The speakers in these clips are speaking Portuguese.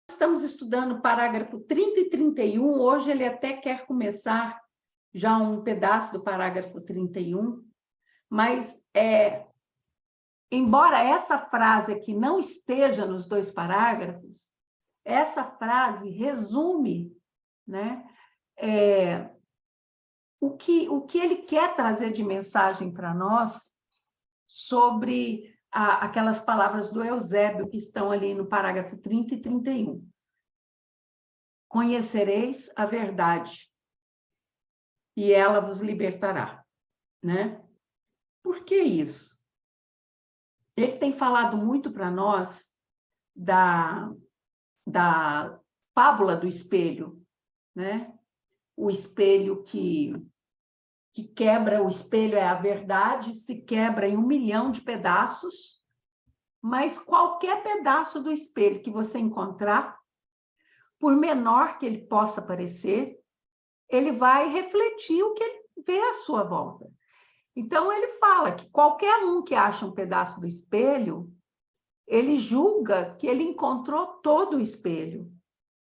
Estamos estudando o parágrafo 30 e 31. Hoje ele até quer começar já um pedaço do parágrafo 31, mas embora essa frase aqui não esteja nos dois parágrafos, essa frase resume, né, o que ele quer trazer de mensagem para nós sobre aquelas palavras do Eusébio que estão ali no parágrafo 30 e 31. Conhecereis a verdade, e ela vos libertará, né? Por que isso? Ele tem falado muito para nós da fábula do espelho, né? O espelho que quebra, o espelho é a verdade, se quebra em 1 milhão de pedaços, mas qualquer pedaço do espelho que você encontrar, por menor que ele possa parecer, ele vai refletir o que ele vê à sua volta. Então, ele fala que qualquer um que acha um pedaço do espelho, ele julga que ele encontrou todo o espelho,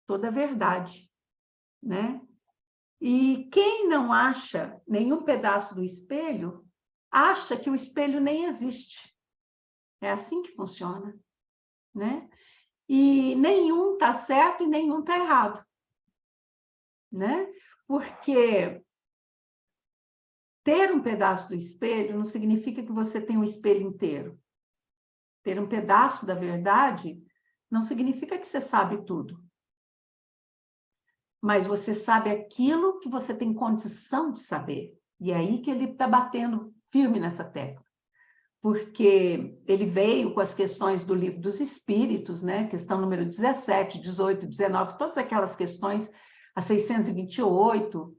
toda a verdade, né? E quem não acha nenhum pedaço do espelho, acha que o espelho nem existe. É assim que funciona, né? E nenhum está certo e nenhum está errado, né? Porque ter um pedaço do espelho não significa que você tem o espelho inteiro. Ter um pedaço da verdade não significa que você sabe tudo. Mas você sabe aquilo que você tem condição de saber. E é aí que ele está batendo firme nessa tecla. Porque ele veio com as questões do Livro dos Espíritos, né? Questão número 17, 18, 19, todas aquelas questões, a 628,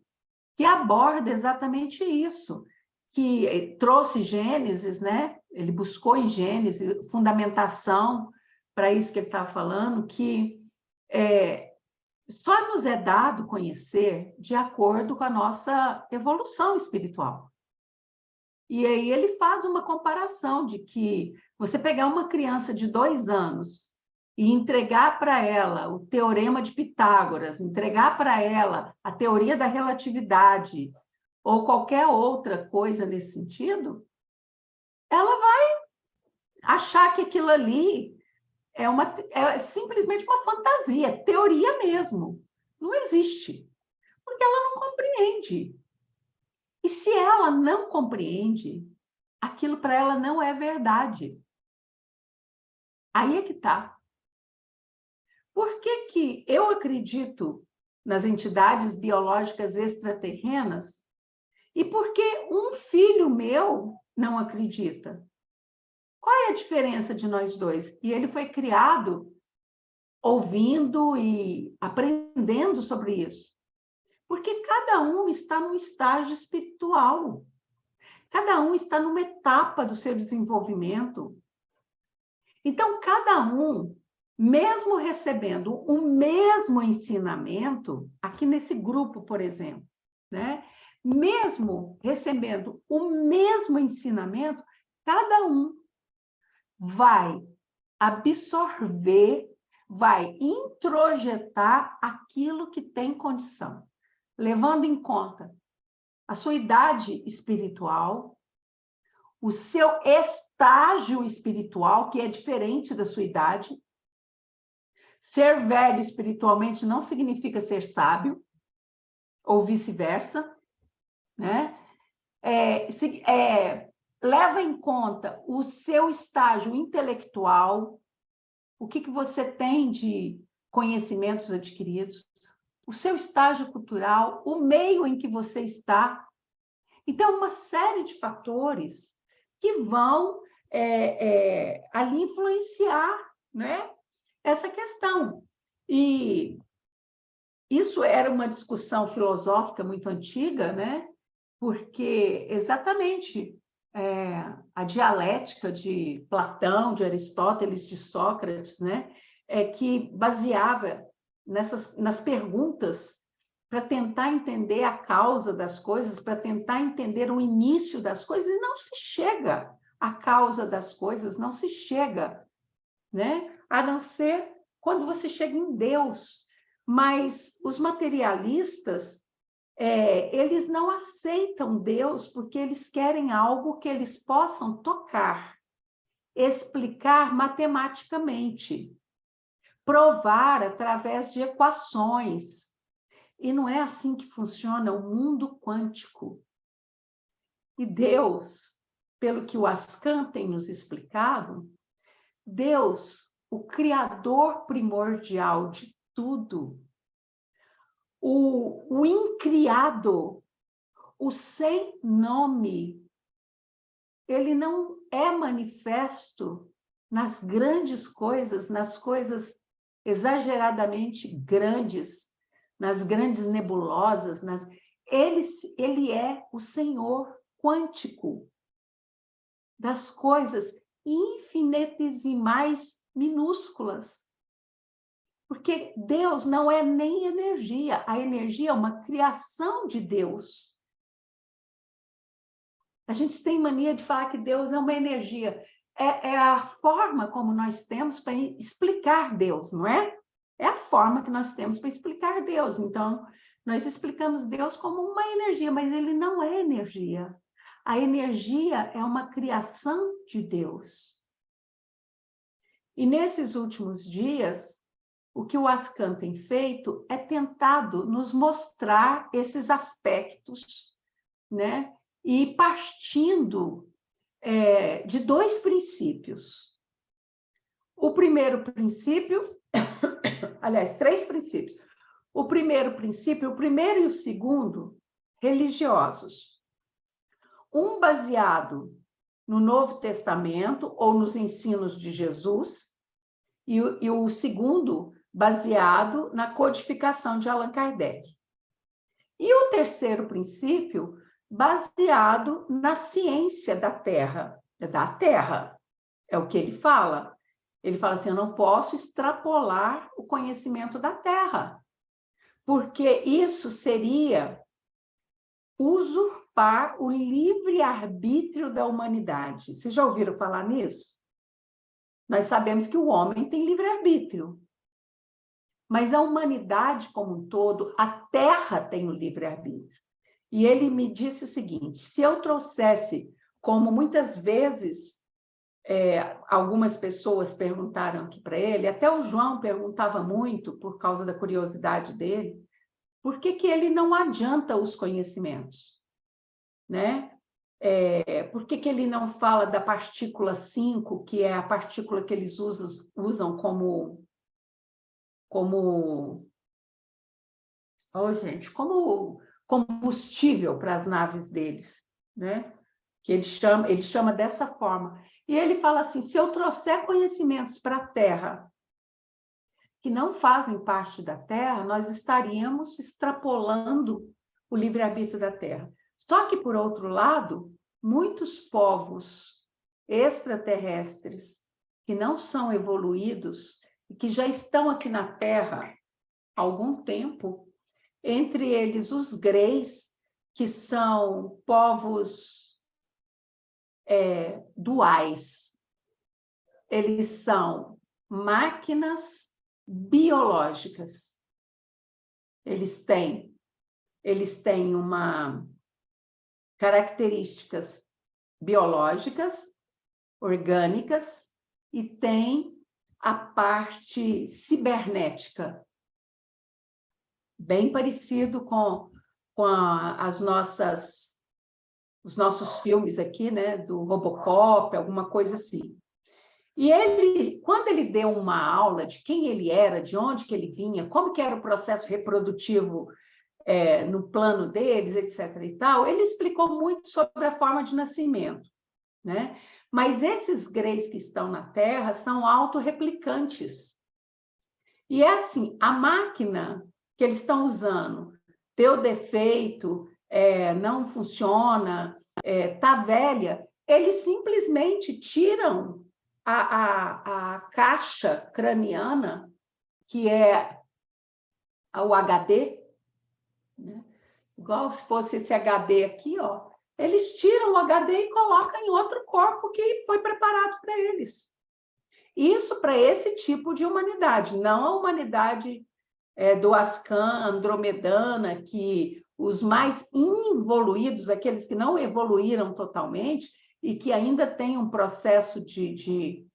que aborda exatamente isso, que trouxe Gênesis, né? Ele buscou em Gênesis fundamentação para isso que ele estava falando, que só nos é dado conhecer de acordo com a nossa evolução espiritual. E aí ele faz uma comparação de que você pegar uma criança de 2 anos e entregar para ela o Teorema de Pitágoras, entregar para ela a teoria da relatividade ou qualquer outra coisa nesse sentido, ela vai achar que aquilo ali é simplesmente uma fantasia, teoria mesmo. Não existe, porque ela não compreende. E se ela não compreende, aquilo para ela não é verdade. Aí é que está. Por que que eu acredito nas entidades biológicas extraterrenas e por que um filho meu não acredita? Qual é a diferença de nós dois? E ele foi criado ouvindo e aprendendo sobre isso. Porque cada um está num estágio espiritual. Cada um está numa etapa do seu desenvolvimento. Então, cada um, mesmo recebendo o mesmo ensinamento, aqui nesse grupo, por exemplo, né? Mesmo recebendo o mesmo ensinamento, cada um vai absorver, vai introjetar aquilo que tem condição, levando em conta a sua idade espiritual, o seu estágio espiritual, que é diferente da sua idade. Ser velho espiritualmente não significa ser sábio, ou vice-versa, né? Leva em conta o seu estágio intelectual, o que você tem de conhecimentos adquiridos, o seu estágio cultural, o meio em que você está. Então, uma série de fatores que vão ali influenciar, né, essa questão. E isso era uma discussão filosófica muito antiga, né? Porque exatamente a dialética de Platão, de Aristóteles, de Sócrates, né, que baseava nas perguntas para tentar entender a causa das coisas, para tentar entender o início das coisas, e não se chega à causa das coisas, não se chega, né, a não ser quando você chega em Deus. Mas os materialistas, eles não aceitam Deus porque eles querem algo que eles possam tocar, explicar matematicamente, provar através de equações. E não é assim que funciona o mundo quântico. E Deus, pelo que o Ascan tem nos explicado, Deus, o Criador primordial de tudo, o incriado, o sem nome, ele não é manifesto nas grandes coisas, nas coisas exageradamente grandes, nas grandes nebulosas. Ele é o Senhor quântico das coisas infinitesimais minúsculas. Porque Deus não é nem energia. A energia é uma criação de Deus. A gente tem mania de falar que Deus é uma energia. É a forma como nós temos para explicar Deus, não é? É a forma que nós temos para explicar Deus. Então, nós explicamos Deus como uma energia, mas ele não é energia. A energia é uma criação de Deus. E nesses últimos dias, o que o Ascan tem feito é tentado nos mostrar esses aspectos, né? E partindo de dois princípios. O primeiro princípio, aliás, três princípios. O primeiro princípio, o primeiro e o segundo, religiosos. Um baseado no Novo Testamento ou nos ensinos de Jesus, e o segundo baseado na codificação de Allan Kardec. E o terceiro princípio, baseado na ciência da Terra. É o que ele fala. Ele fala assim, eu não posso extrapolar o conhecimento da Terra, porque isso seria usurpar o livre-arbítrio da humanidade. Vocês já ouviram falar nisso? Nós sabemos que o homem tem livre-arbítrio, mas a humanidade como um todo, a Terra tem o livre-arbítrio. E ele me disse o seguinte, se eu trouxesse, como muitas vezes algumas pessoas perguntaram aqui para ele, até o João perguntava muito, por causa da curiosidade dele, por que ele não adianta os conhecimentos? Né? Por que ele não fala da partícula 5, que é a partícula que eles usam como combustível para as naves deles, né? Que ele chama dessa forma. E ele fala assim, se eu trouxer conhecimentos para a Terra que não fazem parte da Terra, nós estaríamos extrapolando o livre-arbítrio da Terra. Só que, por outro lado, muitos povos extraterrestres que não são evoluídos e que já estão aqui na Terra há algum tempo, entre eles os greys, que são povos duais. Eles são máquinas biológicas. Eles têm uma características biológicas, orgânicas, e tem a parte cibernética, bem parecido com os nossos filmes aqui, né, do Robocop, alguma coisa assim. E ele, quando ele deu uma aula de quem ele era, de onde que ele vinha, como que era o processo reprodutivo no plano deles, etc. e tal, ele explicou muito sobre a forma de nascimento, né? Mas esses greys que estão na Terra são autorreplicantes. E é assim, a máquina que eles estão usando deu defeito, não funciona, está velha, eles simplesmente tiram a caixa craniana, que é o HD, né? Igual se fosse esse HD aqui, ó, eles tiram o HD e colocam em outro corpo que foi preparado para eles. Isso para esse tipo de humanidade, não a humanidade do Ascan, andromedana, que os mais involuídos, aqueles que não evoluíram totalmente e que ainda têm um processo de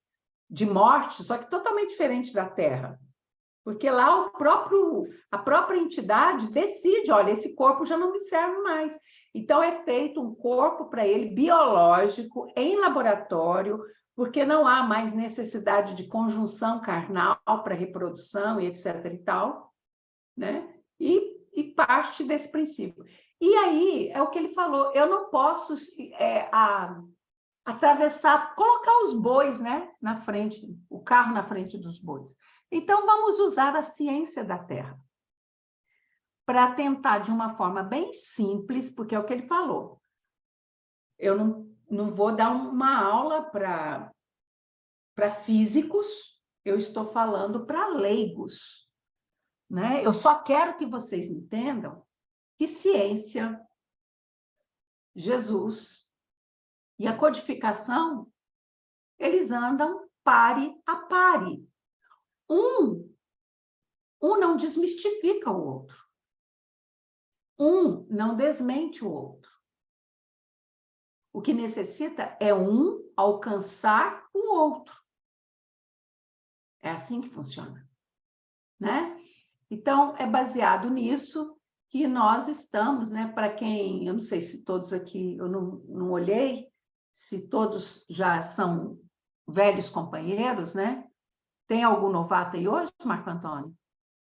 morte, só que totalmente diferente da Terra. Porque lá a própria entidade decide, olha, esse corpo já não me serve mais. Então, é feito um corpo para ele biológico, em laboratório, porque não há mais necessidade de conjunção carnal para reprodução e etc. e tal, né? E parte desse princípio. E aí, é o que ele falou, eu não posso atravessar, colocar os bois, né, na frente, o carro na frente dos bois. Então, vamos usar a ciência da Terra para tentar, de uma forma bem simples, porque é o que ele falou. Eu não vou dar uma aula para físicos, eu estou falando para leigos, né? Eu só quero que vocês entendam que ciência, Jesus e a codificação, eles andam pare a pare. Um não desmistifica o outro. Um não desmente o outro. O que necessita é um alcançar o outro. É assim que funciona, né? Então, é baseado nisso que nós estamos, né? Para quem, eu não sei se todos aqui, eu não olhei, se todos já são velhos companheiros, né? Tem algum novato aí hoje, Marco Antônio?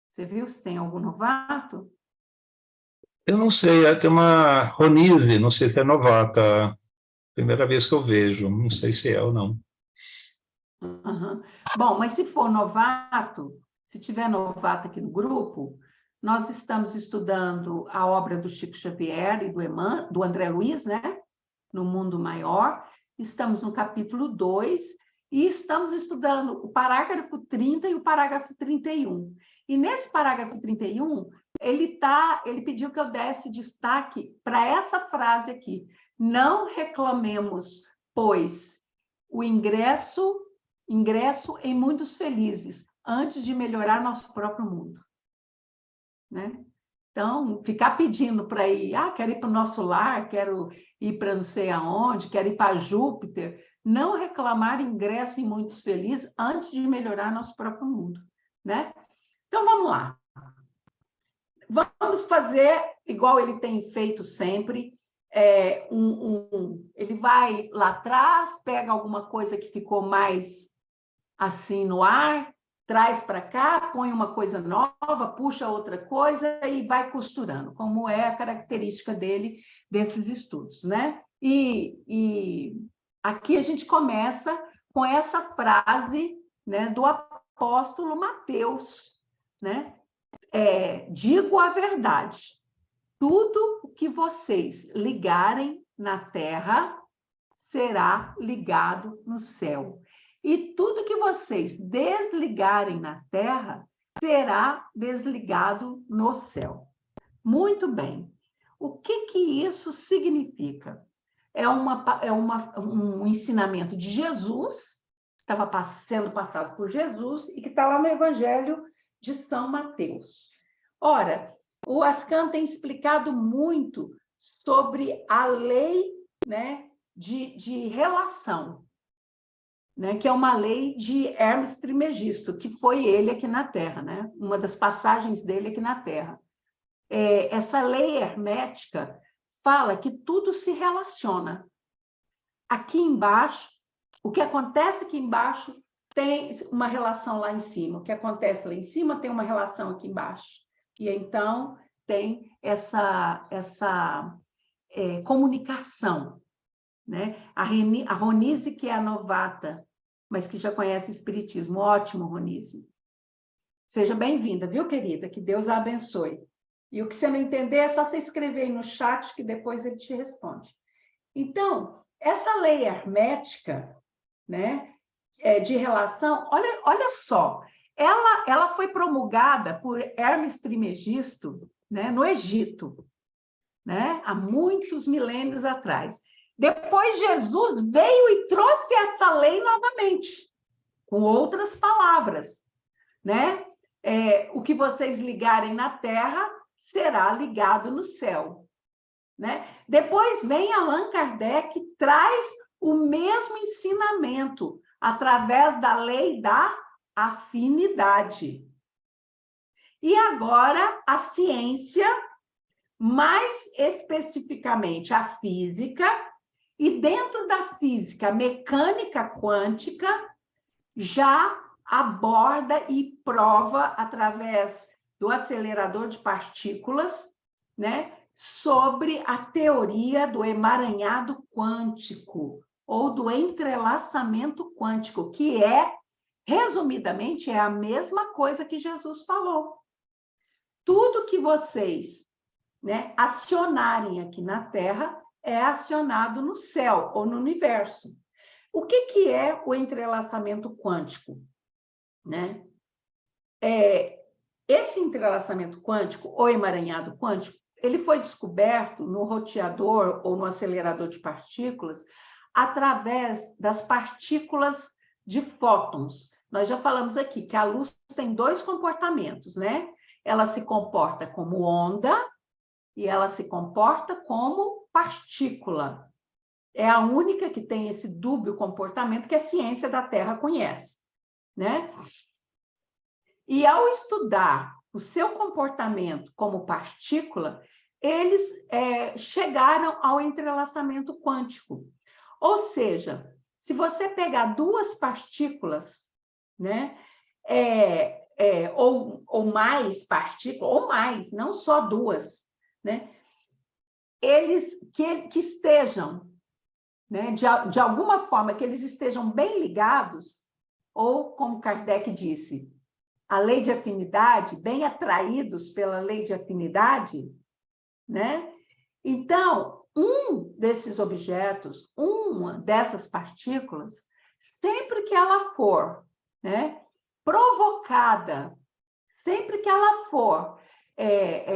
Você viu se tem algum novato? Eu não sei, tem uma Ronise, não sei se é novata, primeira vez que eu vejo, não sei se é ou não. Uhum. Bom, mas se for novato, se tiver novato aqui no grupo, nós estamos estudando a obra do Chico Xavier e do André Luiz, né? No Mundo Maior. Estamos no capítulo 2 e estamos estudando o parágrafo 30 e o parágrafo 31. E nesse parágrafo 31, ele pediu que eu desse destaque para essa frase aqui: não reclamemos, pois, o ingresso em mundos felizes, antes de melhorar nosso próprio mundo. Né? Então, ficar pedindo para ir, quero ir para o nosso lar, quero ir para não sei aonde, quero ir para Júpiter, não reclamar ingresso em mundos felizes antes de melhorar nosso próprio mundo. Né? Então, vamos lá. Vamos fazer igual ele tem feito sempre. Ele vai lá atrás, pega alguma coisa que ficou mais assim no ar, traz para cá, põe uma coisa nova, puxa outra coisa e vai costurando, como é a característica dele, desses estudos, né? E aqui a gente começa com essa frase, né, do apóstolo Mateus, né? Digo a verdade, tudo o que vocês ligarem na terra será ligado no céu. E tudo que vocês desligarem na terra será desligado no céu. Muito bem. O que isso significa? É um ensinamento de Jesus, que estava sendo passado por Jesus e que está lá no Evangelho de São Mateus. Ora, o Ascan tem explicado muito sobre a lei, né, de relação, né, que é uma lei de Hermes Trismegisto, que foi ele aqui na Terra, né, uma das passagens dele aqui na Terra. Essa lei hermética fala que tudo se relaciona. Aqui embaixo, o que acontece aqui embaixo tem uma relação lá em cima, o que acontece lá em cima tem uma relação aqui embaixo. E então tem essa comunicação. Né? A Ronise, que é a novata, mas que já conhece Espiritismo. Ótimo, Ronise. Seja bem-vinda, viu, querida? Que Deus a abençoe. E o que você não entender é só você escrever aí no chat, que depois ele te responde. Então, essa lei hermética, né, de relação, olha só, ela foi promulgada por Hermes Trismegisto, né, no Egito, né, há muitos milênios atrás. Depois Jesus veio e trouxe essa lei novamente. Com outras palavras, né? O que vocês ligarem na terra será ligado no céu, né? Depois vem Allan Kardec e traz o mesmo ensinamento através da lei da afinidade. E agora a ciência, mais especificamente a física, e dentro da física, a mecânica quântica, já aborda e prova através do acelerador de partículas, né, sobre a teoria do emaranhado quântico ou do entrelaçamento quântico, que resumidamente, é a mesma coisa que Jesus falou. Tudo que vocês, né, acionarem aqui na Terra é acionado no céu ou no universo. O que é o entrelaçamento quântico, né? Esse entrelaçamento quântico, ou emaranhado quântico, ele foi descoberto no roteador ou no acelerador de partículas através das partículas de fótons. Nós já falamos aqui que a luz tem dois comportamentos, né? Ela se comporta como onda e ela se comporta como partícula. É a única que tem esse dúbio comportamento que a ciência da Terra conhece, né? E ao estudar o seu comportamento como partícula, eles chegaram ao entrelaçamento quântico. Ou seja, se você pegar duas partículas, né, ou mais partículas, ou mais, não só duas, né, eles que estejam, né, de alguma forma, que eles estejam bem ligados, ou, como Kardec disse, a lei de afinidade, bem atraídos pela lei de afinidade, né? Então, um desses objetos, uma dessas partículas, sempre que ela for, né, provocada, sempre que ela for,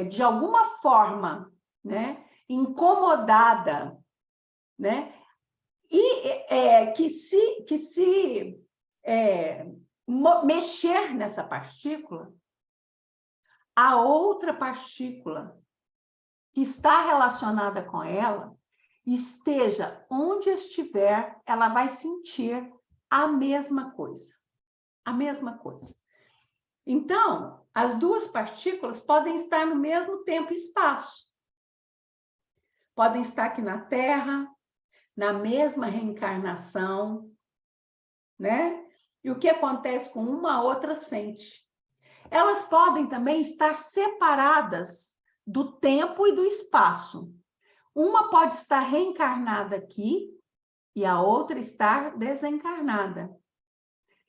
de alguma forma, né, incomodada, né, e que se mexer nessa partícula, a outra partícula que está relacionada com ela, esteja onde estiver, ela vai sentir a mesma coisa. A mesma coisa. Então, as duas partículas podem estar no mesmo tempo e espaço. Podem estar aqui na Terra, na mesma reencarnação, né? E o que acontece com uma, a outra sente. Elas podem também estar separadas do tempo e do espaço. Uma pode estar reencarnada aqui e a outra estar desencarnada.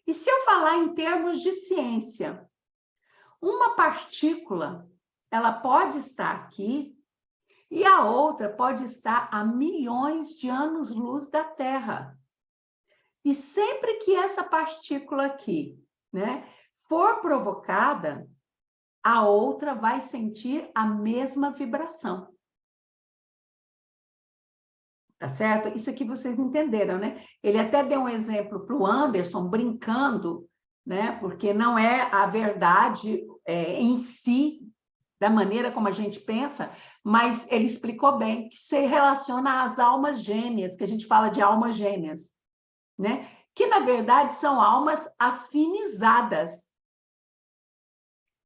E se eu falar em termos de ciência, uma partícula, ela pode estar aqui e a outra pode estar a milhões de anos-luz da Terra. E sempre que essa partícula aqui, né, for provocada, a outra vai sentir a mesma vibração. Tá certo? Isso aqui vocês entenderam, né? Ele até deu um exemplo para o Anderson, brincando, né? Porque não é a verdade em si, da maneira como a gente pensa, mas ele explicou bem que se relaciona às almas gêmeas, que a gente fala de almas gêmeas, né? Que, na verdade, são almas afinizadas,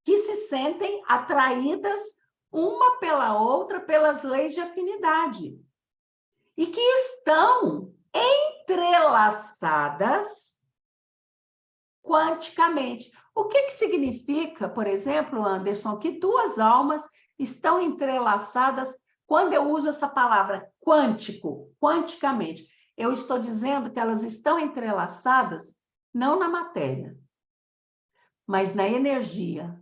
que se sentem atraídas uma pela outra pelas leis de afinidade e que estão entrelaçadas quanticamente. O que significa, por exemplo, Anderson, que duas almas estão entrelaçadas quando eu uso essa palavra quântico, quanticamente? Eu estou dizendo que elas estão entrelaçadas não na matéria, mas na energia,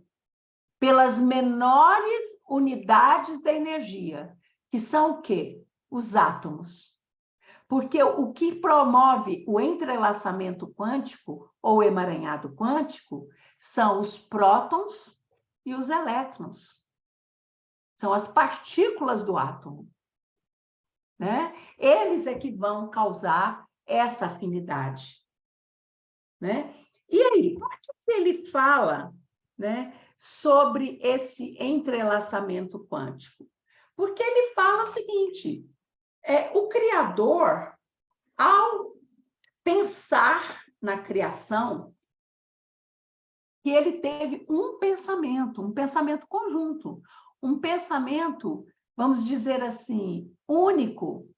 pelas menores unidades da energia, que são o quê? Os átomos. Porque o que promove o entrelaçamento quântico ou emaranhado quântico são os prótons e os elétrons. São as partículas do átomo, né? Eles é que vão causar essa afinidade, né? E aí, por que ele fala, né, sobre esse entrelaçamento quântico? Porque ele fala o seguinte, o Criador, ao pensar na criação, que ele teve um pensamento conjunto, um pensamento, vamos dizer assim, único,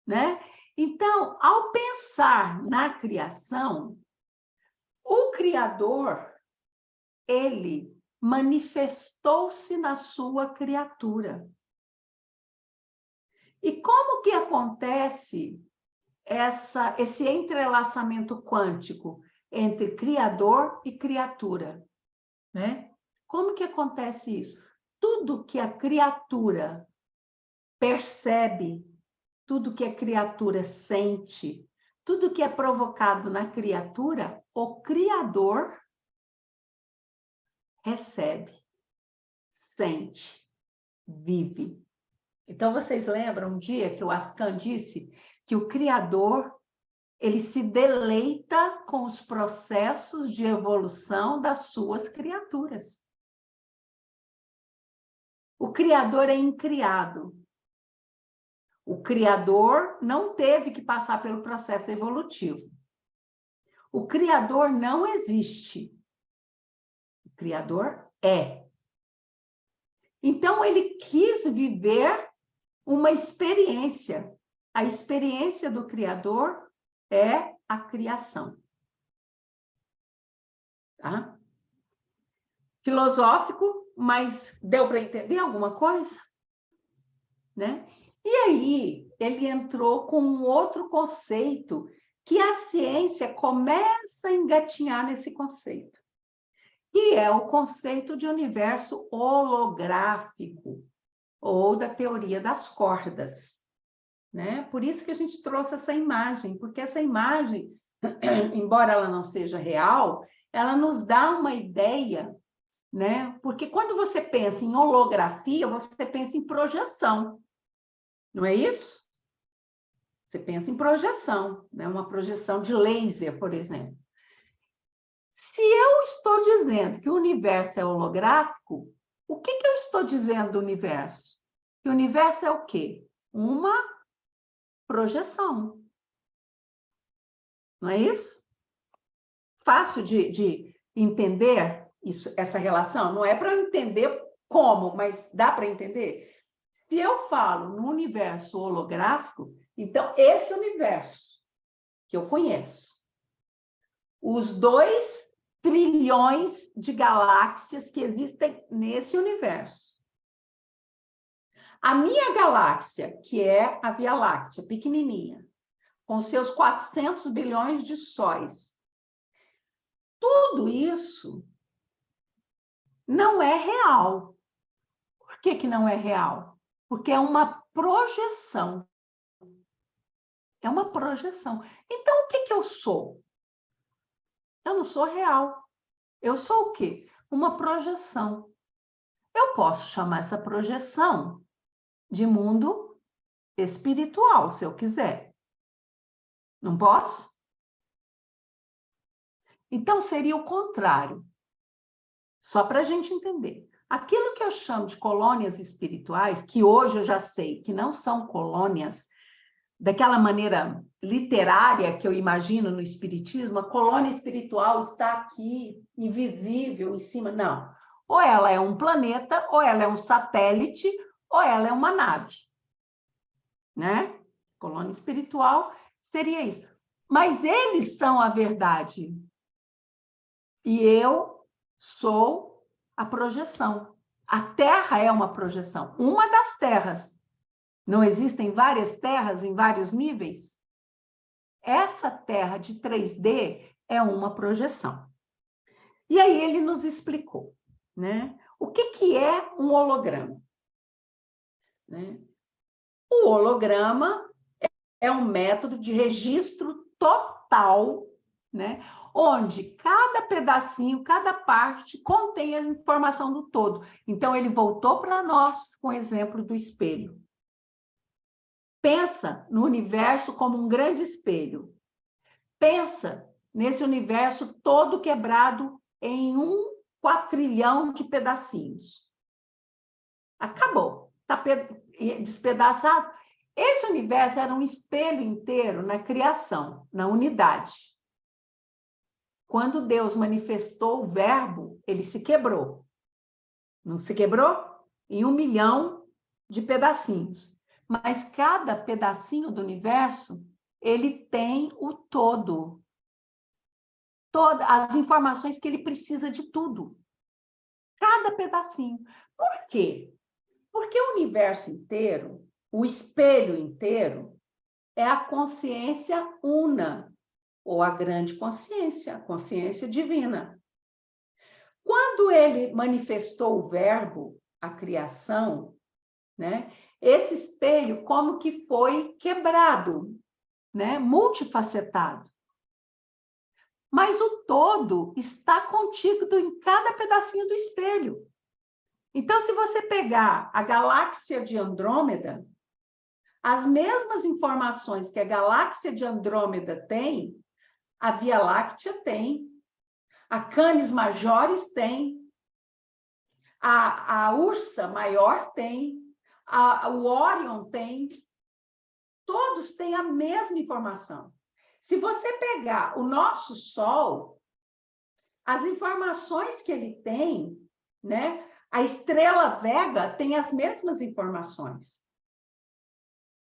né? Então, ao pensar na criação, o Criador, ele manifestou-se na sua criatura. E como que acontece esse entrelaçamento quântico entre Criador e criatura, né? Como que acontece isso? Tudo que a criatura percebe, tudo que a criatura sente, tudo que é provocado na criatura, o Criador recebe, sente, vive. Então, vocês lembram um dia que o Ascan disse que o Criador, ele se deleita com os processos de evolução das suas criaturas. O Criador é incriado. O Criador não teve que passar pelo processo evolutivo. O Criador não existe. O Criador é. Então, ele quis viver uma experiência. A experiência do Criador é a criação. Tá? Filosófico, mas deu para entender alguma coisa? Né? E aí, ele entrou com um outro conceito, que a ciência começa a engatinhar nesse conceito, que é o conceito de universo holográfico, ou da teoria das cordas. Né? Por isso que a gente trouxe essa imagem, porque essa imagem, embora ela não seja real, ela nos dá uma ideia, né? Porque quando você pensa em holografia, você pensa em projeção, não é isso? Você pensa em projeção, né? Uma projeção de laser, por exemplo. Se eu estou dizendo que o universo é holográfico, o que eu estou dizendo do universo? Que o universo é o quê? Uma projeção. Não é isso? Fácil de entender essa relação? Não é para entender como, mas dá para entender? Se eu falo no universo holográfico, então esse universo que eu conheço, os 2 trilhões de galáxias que existem nesse universo. A minha galáxia, que é a Via Láctea, pequenininha, com seus 400 bilhões de sóis, tudo isso não é real. Por que não é real? Porque é uma projeção. É uma projeção. Então, o que eu sou? Eu não sou real. Eu sou o quê? Uma projeção. Eu posso chamar essa projeção de mundo espiritual, se eu quiser. Não posso? Então, seria o contrário. Só para a gente entender. Aquilo que eu chamo de colônias espirituais, que hoje eu já sei que não são colônias daquela maneira literária que eu imagino no espiritismo, a colônia espiritual está aqui, invisível, em cima. Não. Ou ela é um planeta, ou ela é um satélite, ou ela é uma nave. Né? Colônia espiritual seria isso. Mas eles são a verdade. E eu sou a projeção. A Terra é uma projeção, uma das terras. Não existem várias terras em vários níveis? Essa Terra de 3D é uma projeção. E aí ele nos explicou, né? O que é um holograma? Né? O holograma é um método de registro total, né? Onde cada pedacinho, cada parte contém a informação do todo. Então, ele voltou para nós com o exemplo do espelho. Pensa no universo como um grande espelho. Pensa nesse universo todo quebrado em 1 quatrilhão de pedacinhos. Acabou, está despedaçado. Esse universo era um espelho inteiro na criação, na unidade. Quando Deus manifestou o verbo, ele se quebrou. Não se quebrou? Em 1 milhão de pedacinhos. Mas cada pedacinho do universo, ele tem o todo. Todas as informações que ele precisa de tudo. Cada pedacinho. Por quê? Porque o universo inteiro, o espelho inteiro, é a consciência una, ou a grande consciência, a consciência divina. Quando ele manifestou o verbo, a criação, né, esse espelho como que foi quebrado, né, multifacetado. Mas o todo está contido em cada pedacinho do espelho. Então, se você pegar a galáxia de Andrômeda, as mesmas informações que a galáxia de Andrômeda tem, a Via Láctea tem, a Canis Majoris tem, a Ursa Maior tem, o Órion tem, todos têm a mesma informação. Se você pegar o nosso Sol, as informações que ele tem, né? A estrela Vega tem as mesmas informações,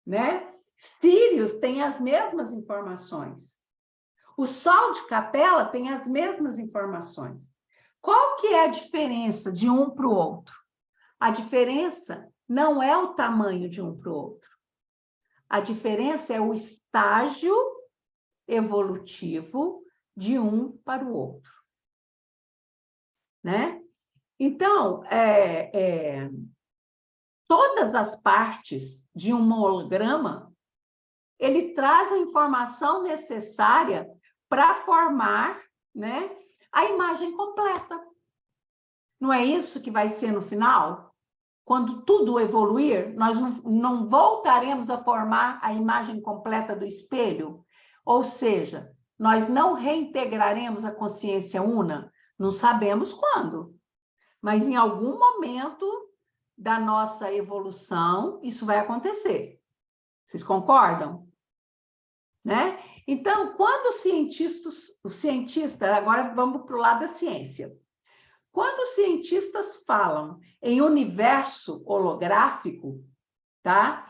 né? Sírius tem as mesmas informações. O Sol de Capela tem as mesmas informações. Qual que é a diferença de um para o outro? A diferença não é o tamanho de um para o outro. A diferença é o estágio evolutivo de um para o outro, né? Então, todas as partes de um holograma, ele traz a informação necessária para formar, né, a imagem completa. Não é isso que vai ser no final? Quando tudo evoluir, nós não voltaremos a formar a imagem completa do espelho? Ou seja, nós não reintegraremos a consciência una? Não sabemos quando, mas em algum momento da nossa evolução, isso vai acontecer. Vocês concordam? Né? Então, quando os cientistas, agora vamos para o lado da ciência. Quando os cientistas falam em universo holográfico, tá?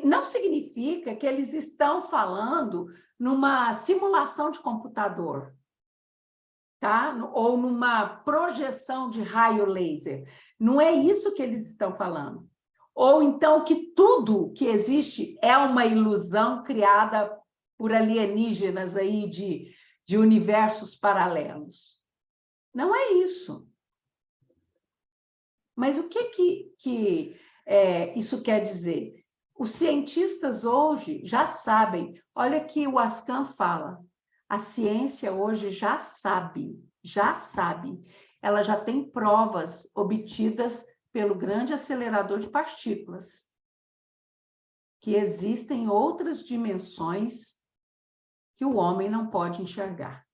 Não significa que eles estão falando numa simulação de computador, tá? Ou numa projeção de raio laser. Não é isso que eles estão falando. Ou então que tudo que existe é uma ilusão criada por alienígenas aí de universos paralelos. Não é isso. Mas o que isso quer dizer? Os cientistas hoje já sabem, olha que o Ascan fala, a ciência hoje já sabe, ela já tem provas obtidas pelo grande acelerador de partículas, que existem outras dimensões que o homem não pode enxergar.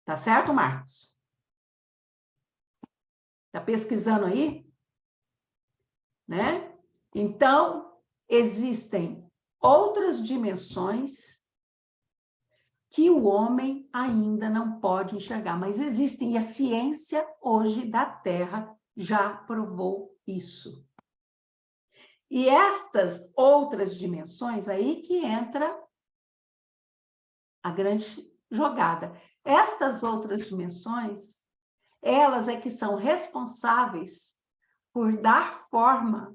Tá certo, Marcos? Tá pesquisando aí? Né? Então, existem outras dimensões que o homem ainda não pode enxergar, mas existem, e a ciência hoje da Terra já provou isso. E estas outras dimensões, aí que entra a grande jogada. Estas outras dimensões, elas é que são responsáveis por dar forma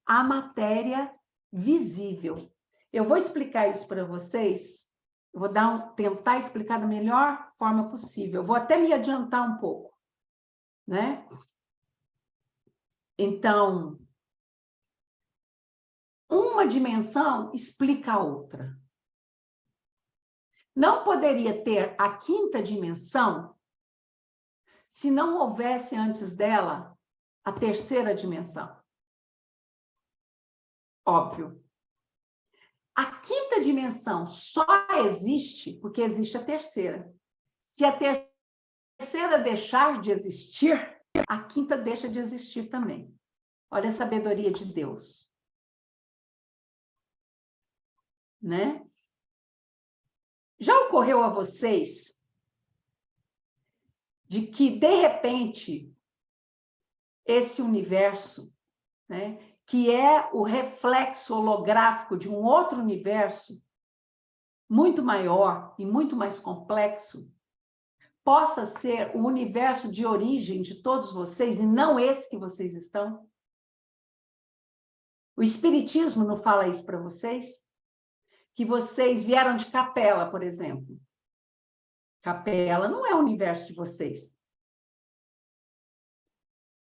à matéria visível. Eu vou explicar isso para vocês, eu vou tentar explicar da melhor forma possível. Eu vou até me adiantar um pouco, né? Então, uma dimensão explica a outra. Não poderia ter a quinta dimensão se não houvesse antes dela a terceira dimensão. Óbvio. A quinta dimensão só existe porque existe a terceira. Se a terceira deixar de existir, a quinta deixa de existir também. Olha a sabedoria de Deus. Né? Já ocorreu a vocês de que, de repente, esse universo, né, que é o reflexo holográfico de um outro universo, muito maior e muito mais complexo, possa ser o universo de origem de todos vocês e não esse que vocês estão? O Espiritismo não fala isso para vocês? Que vocês vieram de Capela, por exemplo. Capela não é o universo de vocês.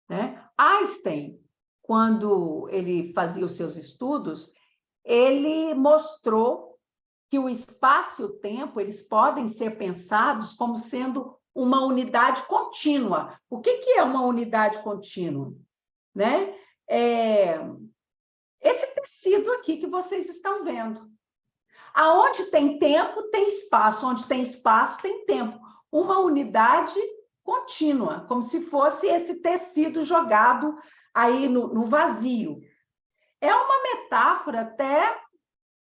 Né? Einstein, quando ele fazia os seus estudos, ele mostrou que o espaço e o tempo eles podem ser pensados como sendo uma unidade contínua. O que é uma unidade contínua? Né? Esse tecido aqui que vocês estão vendo. Aonde tem tempo, tem espaço. Onde tem espaço, tem tempo. Uma unidade contínua, como se fosse esse tecido jogado aí no vazio. É uma metáfora até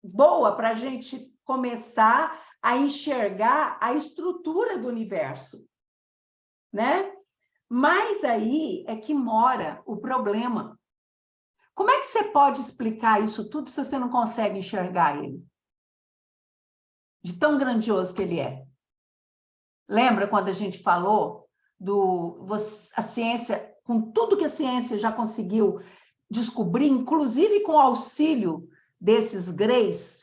boa para a gente começar a enxergar a estrutura do universo, né? Mas aí é que mora o problema. Como é que você pode explicar isso tudo se você não consegue enxergar ele? De tão grandioso que ele é. Lembra quando a gente falou a ciência, com tudo que a ciência já conseguiu descobrir, inclusive com o auxílio desses greys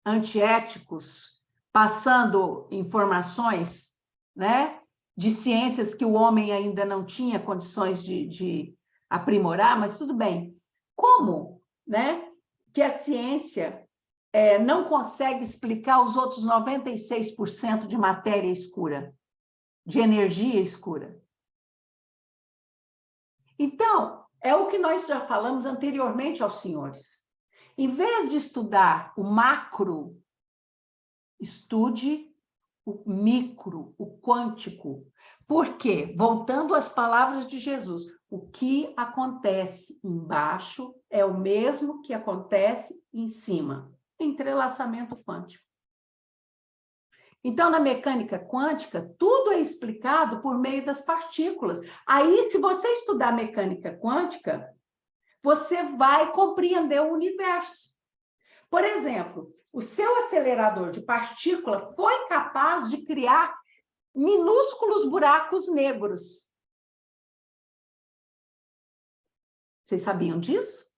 antiéticos, passando informações, né, de ciências que o homem ainda não tinha condições de aprimorar, mas tudo bem. Como, né, que a ciência não consegue explicar os outros 96% de matéria escura, de energia escura? Então, é o que nós já falamos anteriormente aos senhores. Em vez de estudar o macro, estude o micro, o quântico. Por quê? Voltando às palavras de Jesus, o que acontece embaixo é o mesmo que acontece em cima. Entrelaçamento quântico. Então, na mecânica quântica, tudo é explicado por meio das partículas. Aí, se você estudar mecânica quântica, você vai compreender o universo. Por exemplo, o seu acelerador de partícula foi capaz de criar minúsculos buracos negros. Vocês sabiam disso?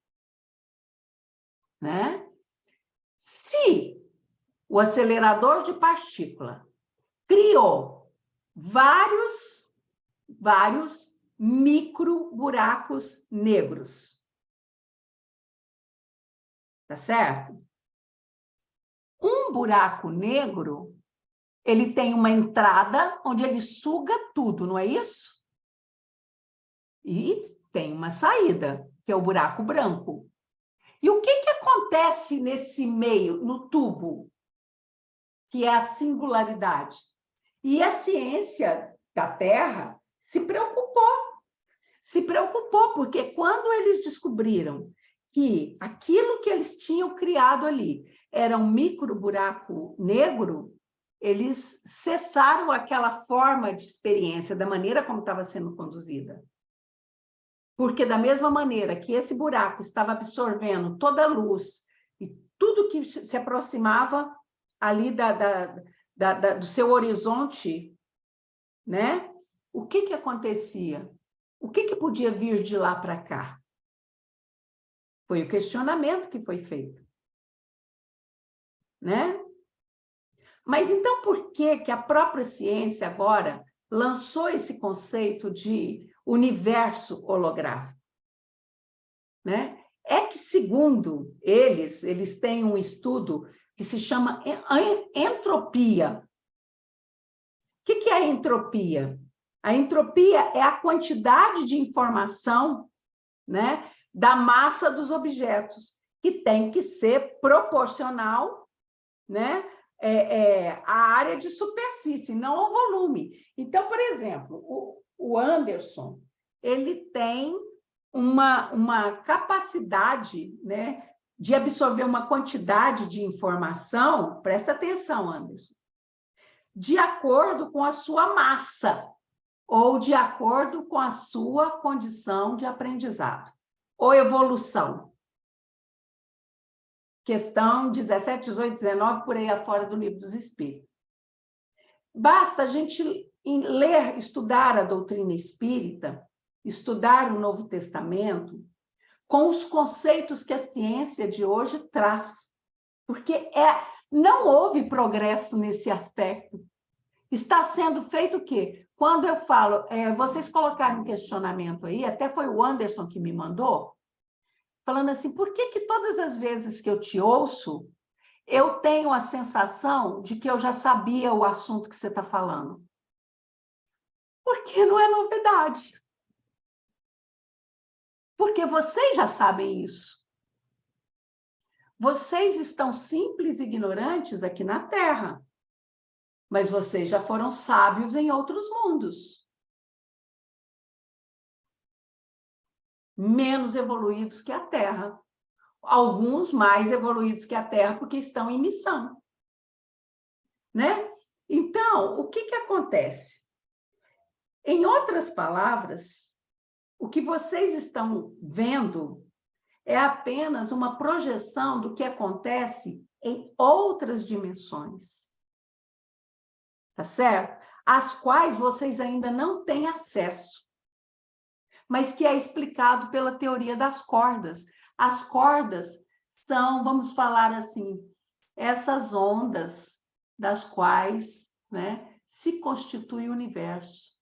Né? Se o acelerador de partícula criou vários micro buracos negros. Tá certo? Um buraco negro, ele tem uma entrada onde ele suga tudo, não é isso? E tem uma saída, que é o buraco branco. E o que acontece nesse meio, no tubo? Que é a singularidade. E a ciência da Terra se preocupou, porque quando eles descobriram que aquilo que eles tinham criado ali era um micro buraco negro, eles cessaram aquela forma de experiência da maneira como estava sendo conduzida. Porque da mesma maneira que esse buraco estava absorvendo toda a luz e tudo que se aproximava ali do seu horizonte, né? O que acontecia? O que podia vir de lá para cá? Foi o questionamento que foi feito, né? Mas então por que a própria ciência agora lançou esse conceito de universo holográfico? Né? É que, segundo eles têm um estudo que se chama entropia. O que é a entropia? A entropia é a quantidade de informação, né, da massa dos objetos, e tem que ser proporcional, né, à área de superfície, não ao volume. Então, por exemplo, o Anderson, ele tem uma capacidade, né, de absorver uma quantidade de informação, presta atenção, Anderson, de acordo com a sua massa, ou de acordo com a sua condição de aprendizado, ou evolução. Questão 17, 18, 19, por aí afora do Livro dos Espíritos. Basta a gente ler, estudar a doutrina espírita, estudar o Novo Testamento, com os conceitos que a ciência de hoje traz. Porque não houve progresso nesse aspecto. Está sendo feito o quê? Quando eu falo, vocês colocaram um questionamento aí, até foi o Anderson que me mandou, falando assim, por que todas as vezes que eu te ouço, eu tenho a sensação de que eu já sabia o assunto que você está falando? Porque não é novidade. Porque vocês já sabem isso. Vocês estão simples e ignorantes aqui na Terra, mas vocês já foram sábios em outros mundos. Menos evoluídos que a Terra. Alguns mais evoluídos que a Terra, porque estão em missão. Né? Então, o que acontece? Em outras palavras, o que vocês estão vendo é apenas uma projeção do que acontece em outras dimensões. Tá certo? Às quais vocês ainda não têm acesso, mas que é explicado pela teoria das cordas. As cordas são, vamos falar assim, essas ondas das quais, né, se constitui o universo.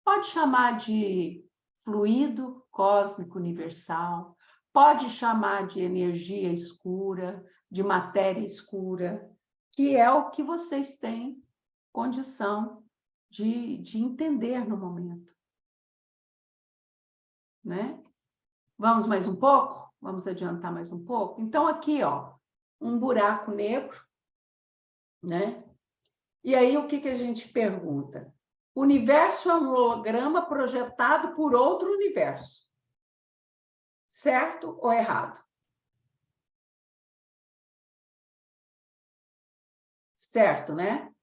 Pode chamar de fluido cósmico universal, pode chamar de energia escura, de matéria escura, que é o que vocês têm condição de entender no momento. Né? Vamos mais um pouco? Vamos adiantar mais um pouco? Então, aqui, ó, um buraco negro, né? E aí, o que a gente pergunta? O universo é um holograma projetado por outro universo. Certo ou errado? Certo, né?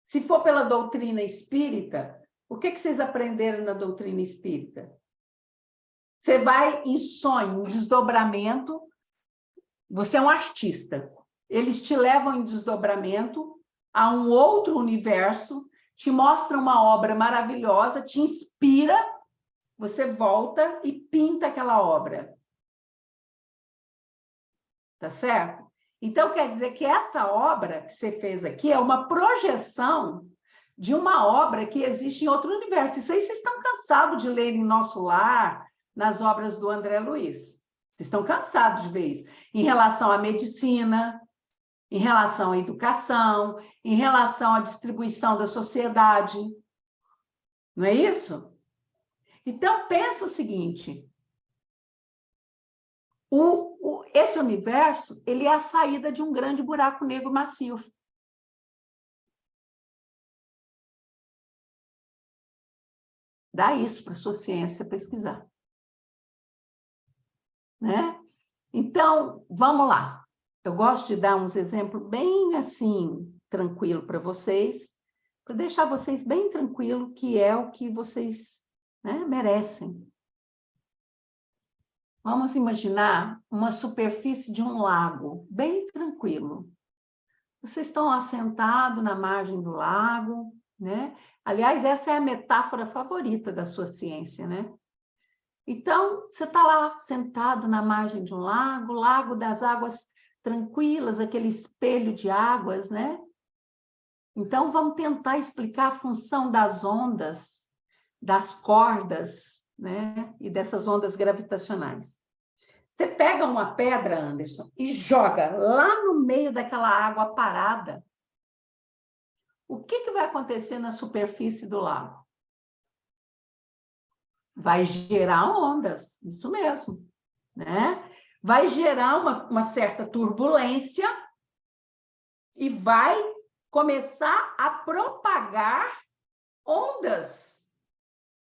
Se for pela doutrina espírita, o que vocês aprenderam na doutrina espírita? Você vai em sonho, em desdobramento, você é um artista. Eles te levam em desdobramento a um outro universo, te mostram uma obra maravilhosa, te inspira, você volta e pinta aquela obra. Tá certo? Então, quer dizer que essa obra que você fez aqui é uma projeção de uma obra que existe em outro universo. Isso aí vocês estão cansados de ler em Nosso Lar, nas obras do André Luiz. Vocês estão cansados de ver isso. Em relação à medicina, em relação à educação, em relação à distribuição da sociedade. Não é isso? Então, pensa o seguinte. Esse universo, ele é a saída de um grande buraco negro macio. Dá isso para a sua ciência pesquisar. Né? Então, vamos lá. Eu gosto de dar uns exemplos bem assim, tranquilo para vocês, para deixar vocês bem tranquilos, que é o que vocês, né, merecem. Vamos imaginar uma superfície de um lago, bem tranquilo. Vocês estão assentados na margem do lago, né? Aliás, essa é a metáfora favorita da sua ciência, né? Então, você está lá, sentado na margem de um lago, lago das águas tranquilas, aquele espelho de águas, né? Então, vamos tentar explicar a função das ondas, das cordas, né? E dessas ondas gravitacionais. Você pega uma pedra, Anderson, e joga lá no meio daquela água parada. O que vai acontecer na superfície do lago? Vai gerar ondas, isso mesmo, né? vai gerar uma certa turbulência e vai começar a propagar ondas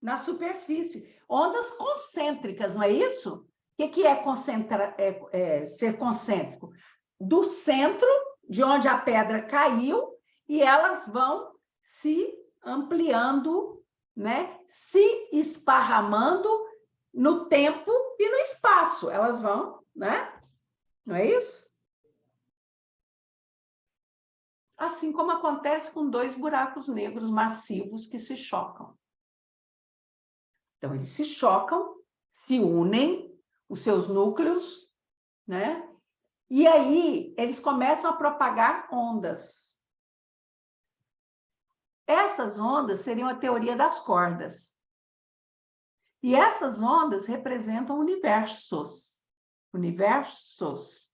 na superfície, ondas concêntricas, não é isso? O que é ser concêntrico? Do centro, de onde a pedra caiu, e elas vão se ampliando, né? Se esparramando no tempo e no espaço. Elas vão, né? Não é isso? Assim como acontece com dois buracos negros massivos que se chocam. Então, eles se chocam, se unem, os seus núcleos, né? E aí, eles começam a propagar ondas. Essas ondas seriam a teoria das cordas. E essas ondas representam universos. Universos.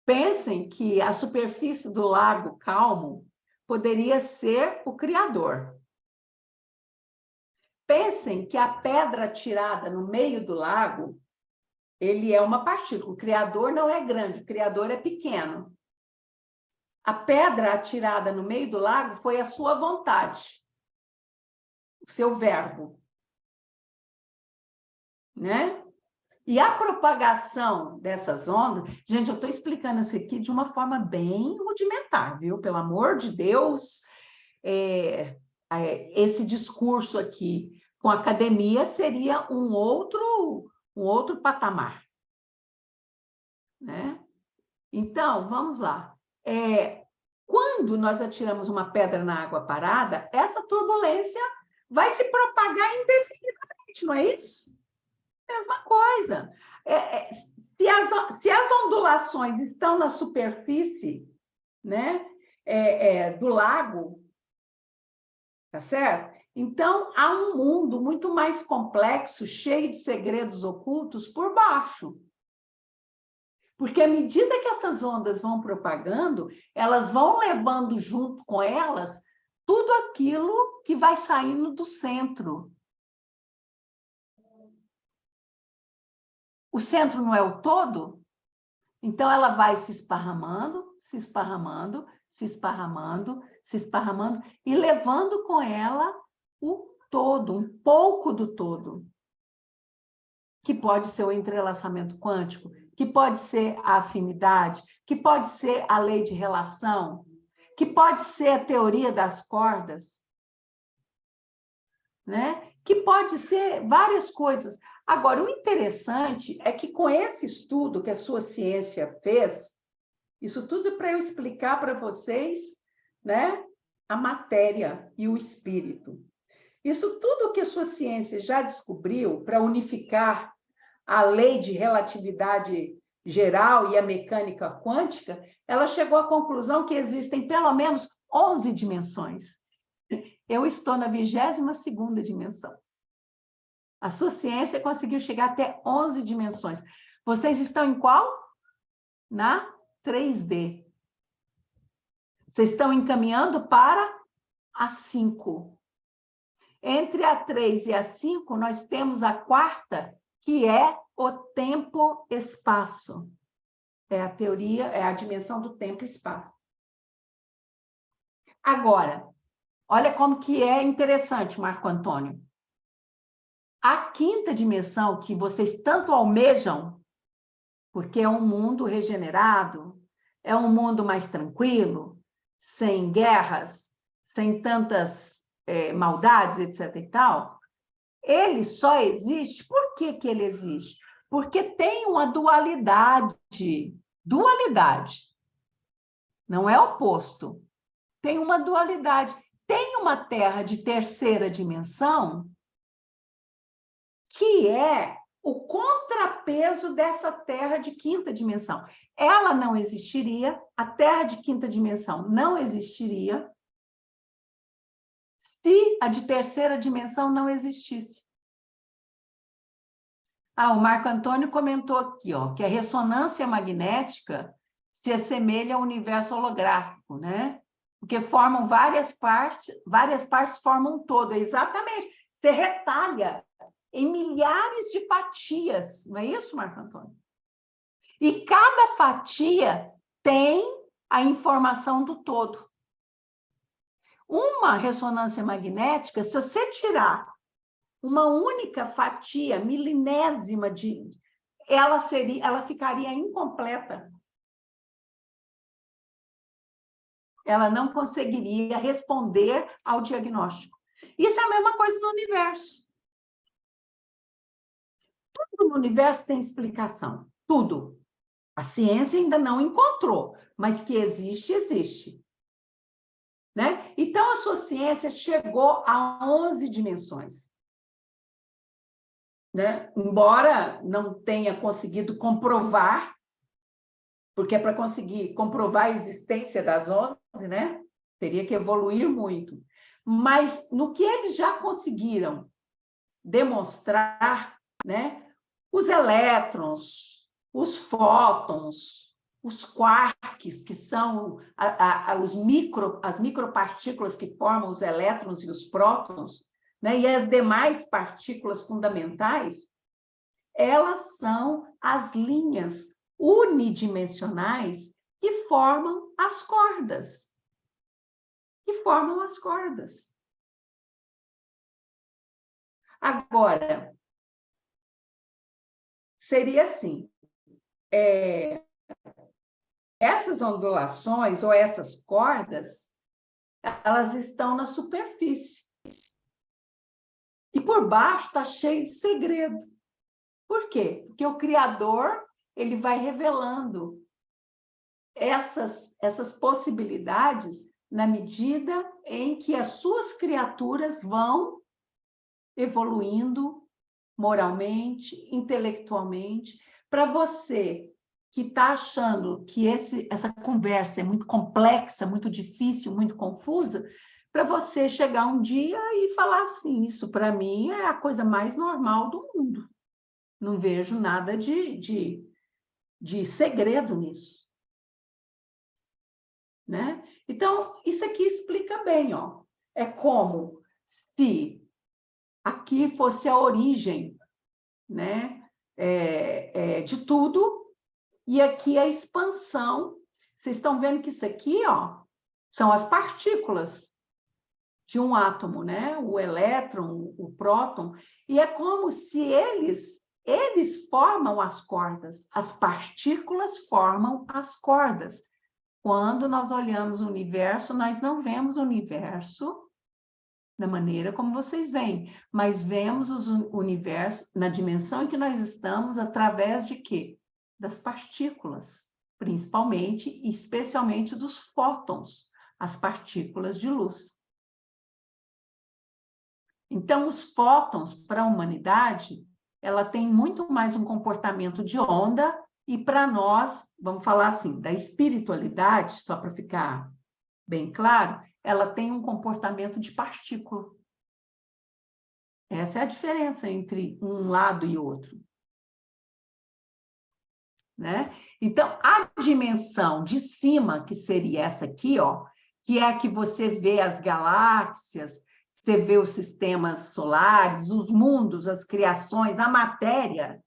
Pensem que a superfície do lago calmo poderia ser o Criador. Pensem que a pedra tirada no meio do lago, ele é uma partícula. O Criador não é grande, o Criador é pequeno. A pedra atirada no meio do lago foi a sua vontade, o seu verbo, né? E a propagação dessas ondas... Gente, eu estou explicando isso aqui de uma forma bem rudimentar, viu? Pelo amor de Deus, esse discurso aqui com a academia seria um outro patamar, né? Então, vamos lá. Quando nós atiramos uma pedra na água parada, essa turbulência vai se propagar indefinidamente, não é isso? Mesma coisa. Se as ondulações estão na superfície, né, do lago, tá certo? Então, há um mundo muito mais complexo, cheio de segredos ocultos por baixo. Porque à medida que essas ondas vão propagando, elas vão levando junto com elas tudo aquilo que vai saindo do centro. O centro não é o todo? Então, ela vai se esparramando, se esparramando, se esparramando, se esparramando, e levando com ela o todo, um pouco do todo. Que pode ser o entrelaçamento quântico, que pode ser a afinidade, que pode ser a lei de relação, que pode ser a teoria das cordas, né? Que pode ser várias coisas. Agora, o interessante é que com esse estudo que a sua ciência fez, isso tudo para eu explicar para vocês, né, a matéria e o espírito. Isso tudo que a sua ciência já descobriu para unificar a lei de relatividade geral e a mecânica quântica, ela chegou à conclusão que existem pelo menos 11 dimensões. Eu estou na 22ª dimensão. A sua ciência conseguiu chegar até 11 dimensões. Vocês estão em qual? Na 3D. Vocês estão encaminhando para a 5. Entre a 3 e a 5, nós temos a 4ª, que é o tempo-espaço. É a teoria, é a dimensão do tempo e espaço. Agora, olha como que é interessante, Marco Antônio. A 5ª dimensão que vocês tanto almejam, porque é um mundo regenerado, é um mundo mais tranquilo, sem guerras, sem tantas maldades, etc. e tal, ele só existe. Por que que ele existe? Porque tem uma dualidade. Dualidade. Não é oposto. Tem uma dualidade. Tem uma Terra de 3ª dimensão que é o contrapeso dessa Terra de 5ª dimensão. Ela não existiria, a Terra de 5ª dimensão não existiria se a de 3ª dimensão não existisse. O Marco Antônio comentou aqui, ó, que a ressonância magnética se assemelha ao universo holográfico, né? Porque formam várias partes formam um todo. Exatamente. Você retalha em milhares de fatias, não é isso, Marco Antônio? E cada fatia tem a informação do todo. Uma ressonância magnética, se você tirar uma única fatia milinésima ela ficaria incompleta. Ela não conseguiria responder ao diagnóstico. Isso é a mesma coisa no universo. Tudo no universo tem explicação. Tudo. A ciência ainda não encontrou, mas que existe, existe. Né? Então, a sua ciência chegou a 11 dimensões. Né? Embora não tenha conseguido comprovar, porque para conseguir comprovar a existência das 11, né? Teria que evoluir muito. Mas no que eles já conseguiram demonstrar, né? Os elétrons, os fótons, os quarks, que são as micropartículas que formam os elétrons e os prótons, né? E as demais partículas fundamentais, elas são as linhas unidimensionais que formam as cordas. Agora, seria assim, essas ondulações ou essas cordas, elas estão na superfície. E por baixo está cheio de segredo. Por quê? Porque o Criador, ele vai revelando essas possibilidades na medida em que as suas criaturas vão evoluindo moralmente, intelectualmente. Para você que está achando que essa conversa é muito complexa, muito difícil, muito confusa, para você chegar um dia e falar assim, isso para mim é a coisa mais normal do mundo. Não vejo nada de segredo nisso. Né? Então, isso aqui explica bem, ó. É como se aqui fosse a origem, né, de tudo, e aqui a expansão. Vocês estão vendo que isso aqui, ó, são as partículas de um átomo, né? O elétron, o próton, e é como se eles formam as cordas, as partículas formam as cordas. Quando nós olhamos o universo, nós não vemos o universo da maneira como vocês veem, mas vemos o universo na dimensão em que nós estamos através de quê? Das partículas, principalmente e especialmente dos fótons, as partículas de luz. Então, os fótons, para a humanidade, ela tem muito mais um comportamento de onda. E para nós, vamos falar assim, da espiritualidade, só para ficar bem claro, ela tem um comportamento de partícula. Essa é a diferença entre um lado e outro. Né? Então, a dimensão de cima, que seria essa aqui, ó, que é a que você vê as galáxias, você vê os sistemas solares, os mundos, as criações, a matéria.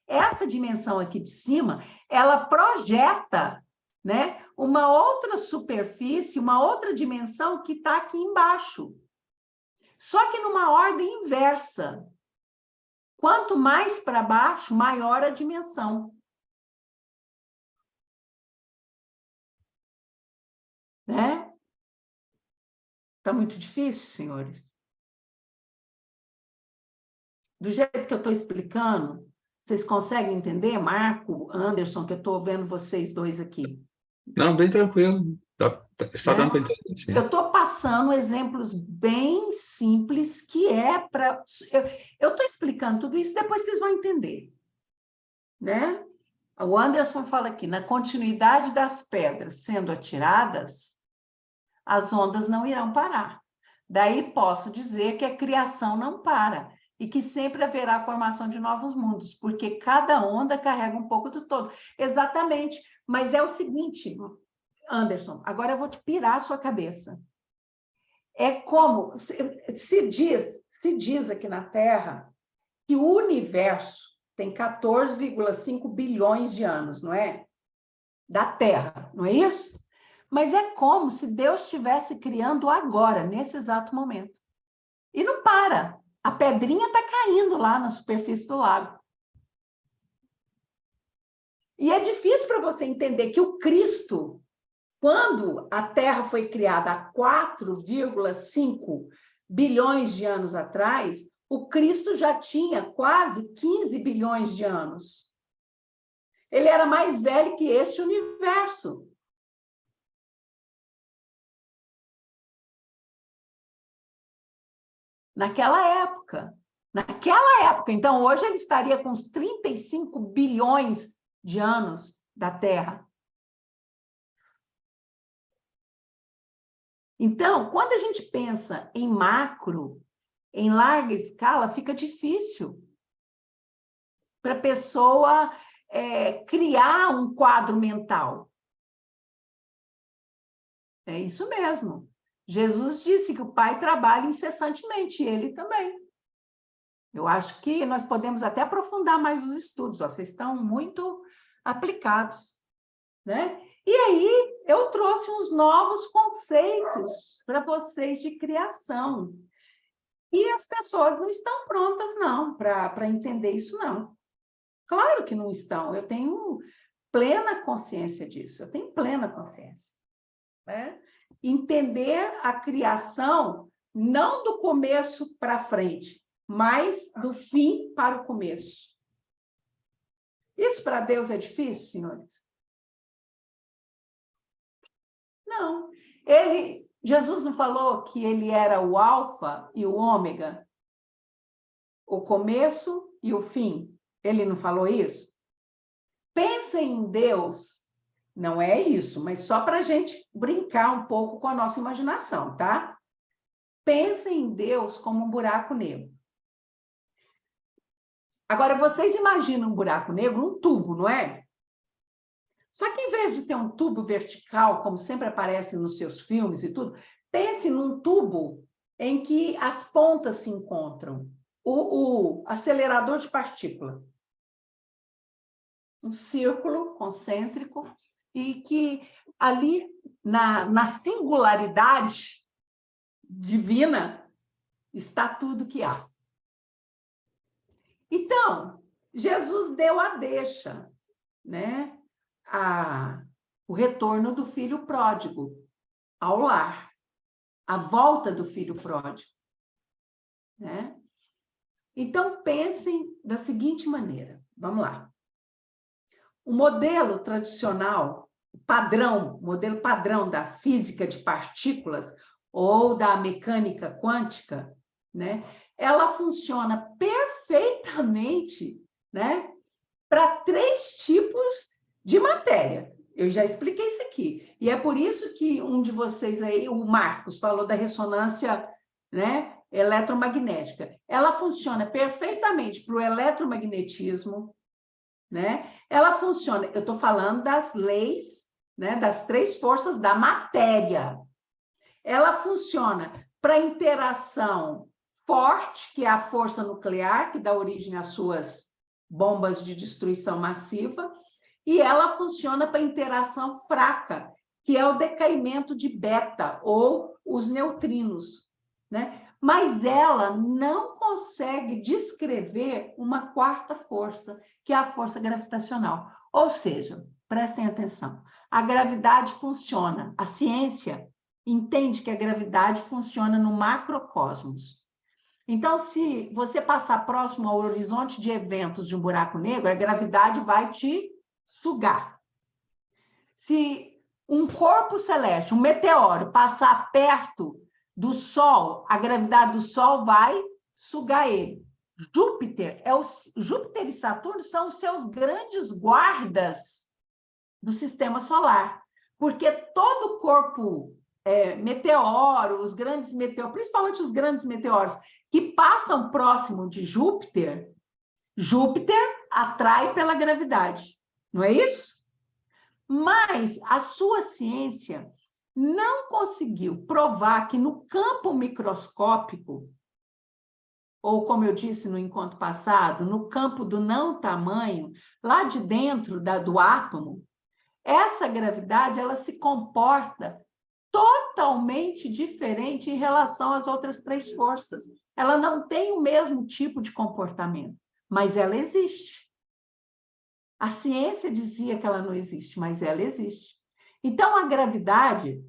Essa dimensão aqui de cima, ela projeta, né, uma outra superfície, uma outra dimensão que está aqui embaixo. Só que numa ordem inversa. Quanto mais para baixo, maior a dimensão. Né? Está muito difícil, senhores? Do jeito que eu estou explicando, vocês conseguem entender, Marco, Anderson, que eu estou vendo vocês dois aqui? Não, bem tranquilo. Está dando para entender, sim. Eu estou passando exemplos bem simples que é para... Eu estou explicando tudo isso, depois vocês vão entender. Né? O Anderson fala aqui, na continuidade das pedras sendo atiradas, as ondas não irão parar. Daí posso dizer que a criação não para e que sempre haverá a formação de novos mundos, porque cada onda carrega um pouco do todo. Exatamente, mas é o seguinte, Anderson, agora eu vou te pirar a sua cabeça. É como se diz aqui na Terra que o universo tem 14,5 bilhões de anos, não é? Da Terra, não é isso? Mas é como se Deus estivesse criando agora, nesse exato momento. E não para. A pedrinha está caindo lá na superfície do lago. E é difícil para você entender que o Cristo, quando a Terra foi criada há 4,5 bilhões de anos atrás, o Cristo já tinha quase 15 bilhões de anos. Ele era mais velho que este universo. Naquela época. Então, hoje ele estaria com uns 35 bilhões de anos da Terra. Então, quando a gente pensa em macro, em larga escala, fica difícil para a pessoa criar um quadro mental. É isso mesmo. Jesus disse que o Pai trabalha incessantemente, e ele também. Eu acho que nós podemos até aprofundar mais os estudos, vocês estão muito aplicados, né? E aí, eu trouxe uns novos conceitos para vocês de criação. E as pessoas não estão prontas, não, para entender isso, não. Claro que não estão, eu tenho plena consciência disso, eu tenho plena consciência. Né? Entender a criação não do começo para frente, mas do fim para o começo. Isso para Deus é difícil, senhores? Não. Jesus não falou que ele era o alfa e o ômega? O começo e o fim? Ele não falou isso? Pensem em Deus, não é isso, mas só para a gente brincar um pouco com a nossa imaginação, tá? Pensem em Deus como um buraco negro. Agora, vocês imaginam um buraco negro, um tubo, não é? Só que em vez de ter um tubo vertical, como sempre aparece nos seus filmes e tudo, pense num tubo em que as pontas se encontram. O acelerador de partícula. Um círculo concêntrico e que ali, na singularidade divina, está tudo que há. Então, Jesus deu a deixa, né? O retorno do filho pródigo ao lar, a volta do filho pródigo, né? Então, pensem da seguinte maneira, vamos lá. O modelo tradicional, modelo padrão da física de partículas ou da mecânica quântica, né? Ela funciona perfeitamente, né? Para 3 tipos de matéria. Eu já expliquei isso aqui. E é por isso que um de vocês aí, o Marcos, falou da ressonância, né, eletromagnética. Ela funciona perfeitamente para o eletromagnetismo, né? Ela funciona, eu estou falando das leis, né, das 3 forças da matéria. Ela funciona para interação forte, que é a força nuclear, que dá origem às suas bombas de destruição massiva, e ela funciona para interação fraca, que é o decaimento de beta, ou os neutrinos, né? Mas ela não consegue descrever uma 4ª força, que é a força gravitacional. Ou seja, prestem atenção, a gravidade funciona, a ciência entende que a gravidade funciona no macrocosmos. Então, se você passar próximo ao horizonte de eventos de um buraco negro, a gravidade vai te sugar. Se um corpo celeste, um meteoro, passar perto do Sol, a gravidade do Sol vai sugar ele. Júpiter e Saturno são os seus grandes guardas do sistema solar, porque todo corpo meteoro, os grandes meteoros, principalmente os grandes meteoros que passam próximo de Júpiter, Júpiter atrai pela gravidade, não é isso? Mas a sua ciência não conseguiu provar que no campo microscópico ou como eu disse no encontro passado, no campo do não tamanho, lá de dentro do átomo, essa gravidade ela se comporta totalmente diferente em relação às outras três forças. Ela não tem o mesmo tipo de comportamento, mas ela existe. A ciência dizia que ela não existe, mas ela existe. Então, a gravidade,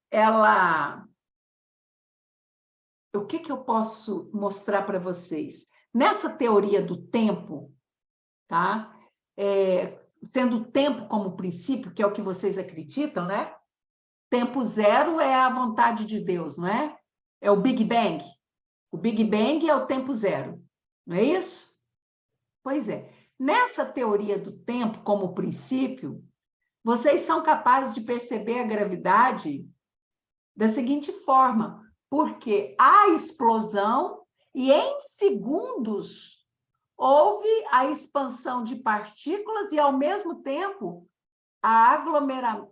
ela... O que eu posso mostrar para vocês? Nessa teoria do tempo, tá? Sendo o tempo como princípio, que é o que vocês acreditam, né? Tempo zero é a vontade de Deus, não é? É o Big Bang. O Big Bang é o tempo zero, não é isso? Pois é. Nessa teoria do tempo como princípio, vocês são capazes de perceber a gravidade da seguinte forma, porque há explosão e em segundos houve a expansão de partículas e, ao mesmo tempo,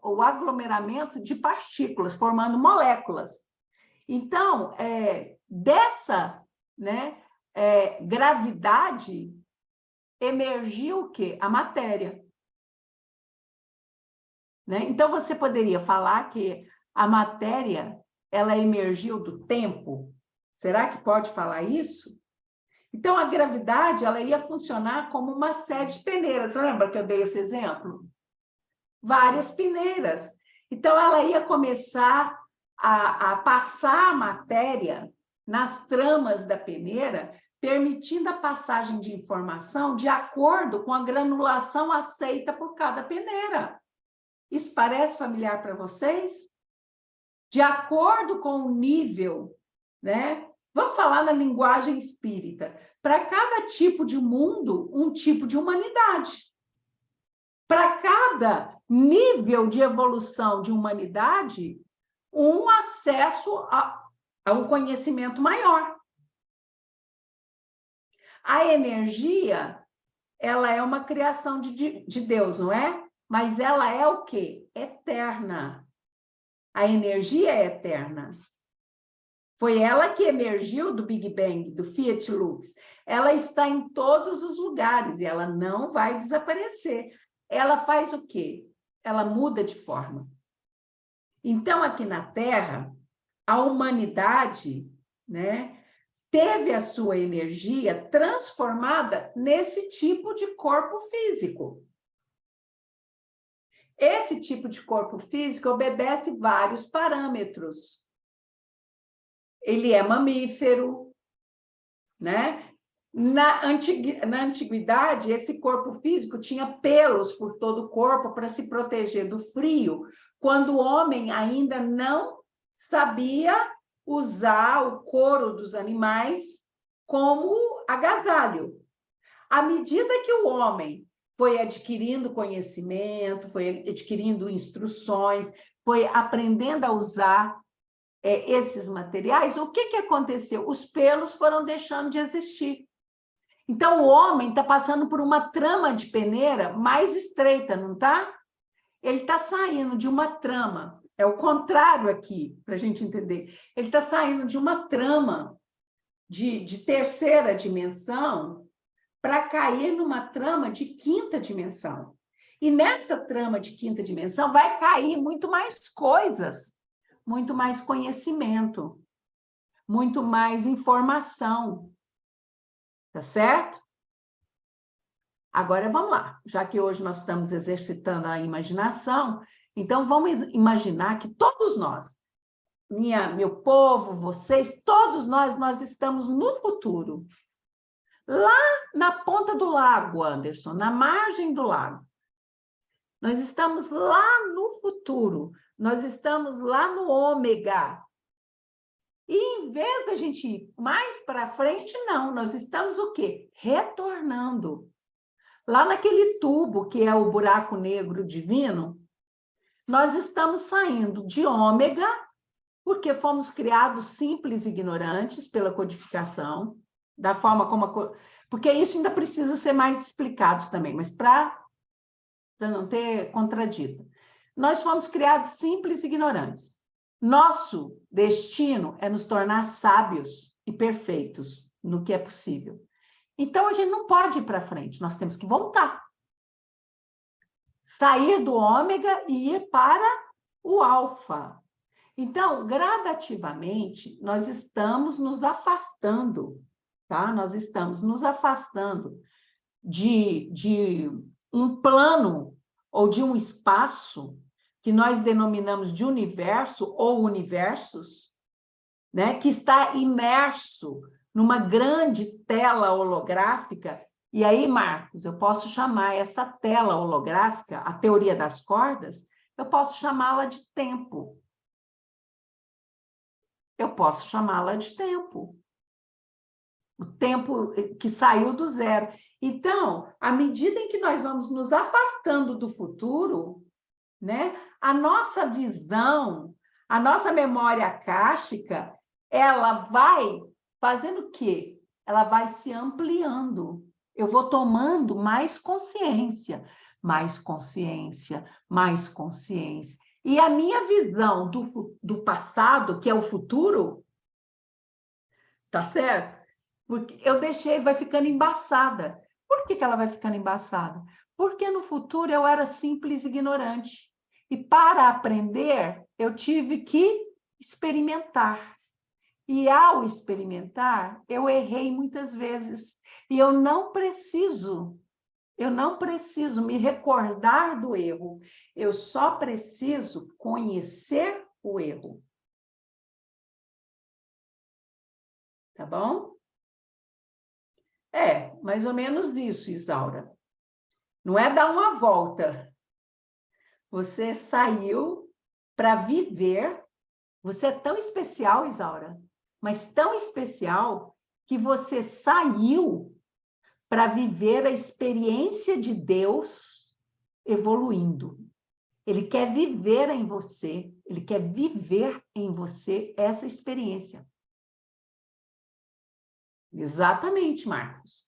o aglomeramento de partículas, formando moléculas. Então, dessa gravidade, emergiu o quê? A matéria. Né? Então, você poderia falar que a matéria ela emergiu do tempo? Será que pode falar isso? Então, a gravidade ela ia funcionar como uma série de peneiras. Lembra que eu dei esse exemplo? Várias peneiras. Então, ela ia começar a passar a matéria nas tramas da peneira, permitindo a passagem de informação de acordo com a granulação aceita por cada peneira. Isso parece familiar para vocês? De acordo com o nível, né? Vamos falar na linguagem espírita. Para cada tipo de mundo, um tipo de humanidade. Para cada nível de evolução de humanidade, um acesso a um conhecimento maior. A energia, ela é uma criação de Deus, não é? Mas ela é o quê? Eterna. A energia é eterna. Foi ela que emergiu do Big Bang, do Fiat Lux. Ela está em todos os lugares e ela não vai desaparecer. Ela faz o quê? Ela muda de forma. Então, aqui na Terra, a humanidade, né, teve a sua energia transformada nesse tipo de corpo físico. Esse tipo de corpo físico obedece vários parâmetros. Ele é mamífero, né? Na antiguidade, esse corpo físico tinha pelos por todo o corpo para se proteger do frio, quando o homem ainda não sabia usar o couro dos animais como agasalho. À medida que o homem foi adquirindo conhecimento, foi adquirindo instruções, foi aprendendo a usar esses materiais, o que aconteceu? Os pelos foram deixando de existir. Então, o homem está passando por uma trama de peneira mais estreita, não está? Ele está saindo de uma trama, é o contrário aqui, para a gente entender. Ele está saindo de uma trama de terceira dimensão para cair numa trama de quinta dimensão. E nessa trama de quinta dimensão vai cair muito mais coisas, muito mais conhecimento, muito mais informação. Tá certo? Agora vamos lá. Já que hoje nós estamos exercitando a imaginação, então vamos imaginar que todos nós, meu povo, vocês, todos nós estamos no futuro. Lá na ponta do lago, Anderson, na margem do lago. Nós estamos lá no futuro. Nós estamos lá no ômega. E em vez da gente ir mais para frente, não. Nós estamos o quê? Retornando. Lá naquele tubo que é o buraco negro divino, nós estamos saindo de ômega, porque fomos criados simples e ignorantes pela codificação, da forma como... Porque isso ainda precisa ser mais explicado também, mas para não ter contradito. Nós fomos criados simples e ignorantes. Nosso destino é nos tornar sábios. e perfeitos no que é possível. Então, a gente não pode ir para frente, nós temos que voltar. Sair do ômega e ir para o alfa. Então, gradativamente, nós estamos nos afastando, tá? Nós estamos nos afastando de um plano ou de um espaço que nós denominamos de universo ou universos, né? Que está imerso numa grande tela holográfica. E aí, Marcos, eu posso chamar essa tela holográfica, a teoria das cordas, eu posso chamá-la de tempo. Eu posso chamá-la de tempo. O tempo que saiu do zero. Então, à medida em que nós vamos nos afastando do futuro, né, a nossa visão, a nossa memória akáshica, ela vai fazendo o quê? Ela vai se ampliando. Eu vou tomando mais consciência, mais consciência, mais consciência. E a minha visão do passado, que é o futuro, tá certo? Porque eu deixei, vai ficando embaçada. Por que ela vai ficando embaçada? Porque no futuro eu era simples e ignorante. E para aprender, eu tive que experimentar. E ao experimentar, eu errei muitas vezes. E eu não preciso me recordar do erro. Eu só preciso conhecer o erro. Tá bom? É, mais ou menos isso, Isaura. Não é dar uma volta. Você saiu para viver. Você é tão especial, Isaura, mas tão especial que você saiu para viver a experiência de Deus evoluindo. Ele quer viver em você, ele quer viver em você essa experiência. Exatamente, Marcos.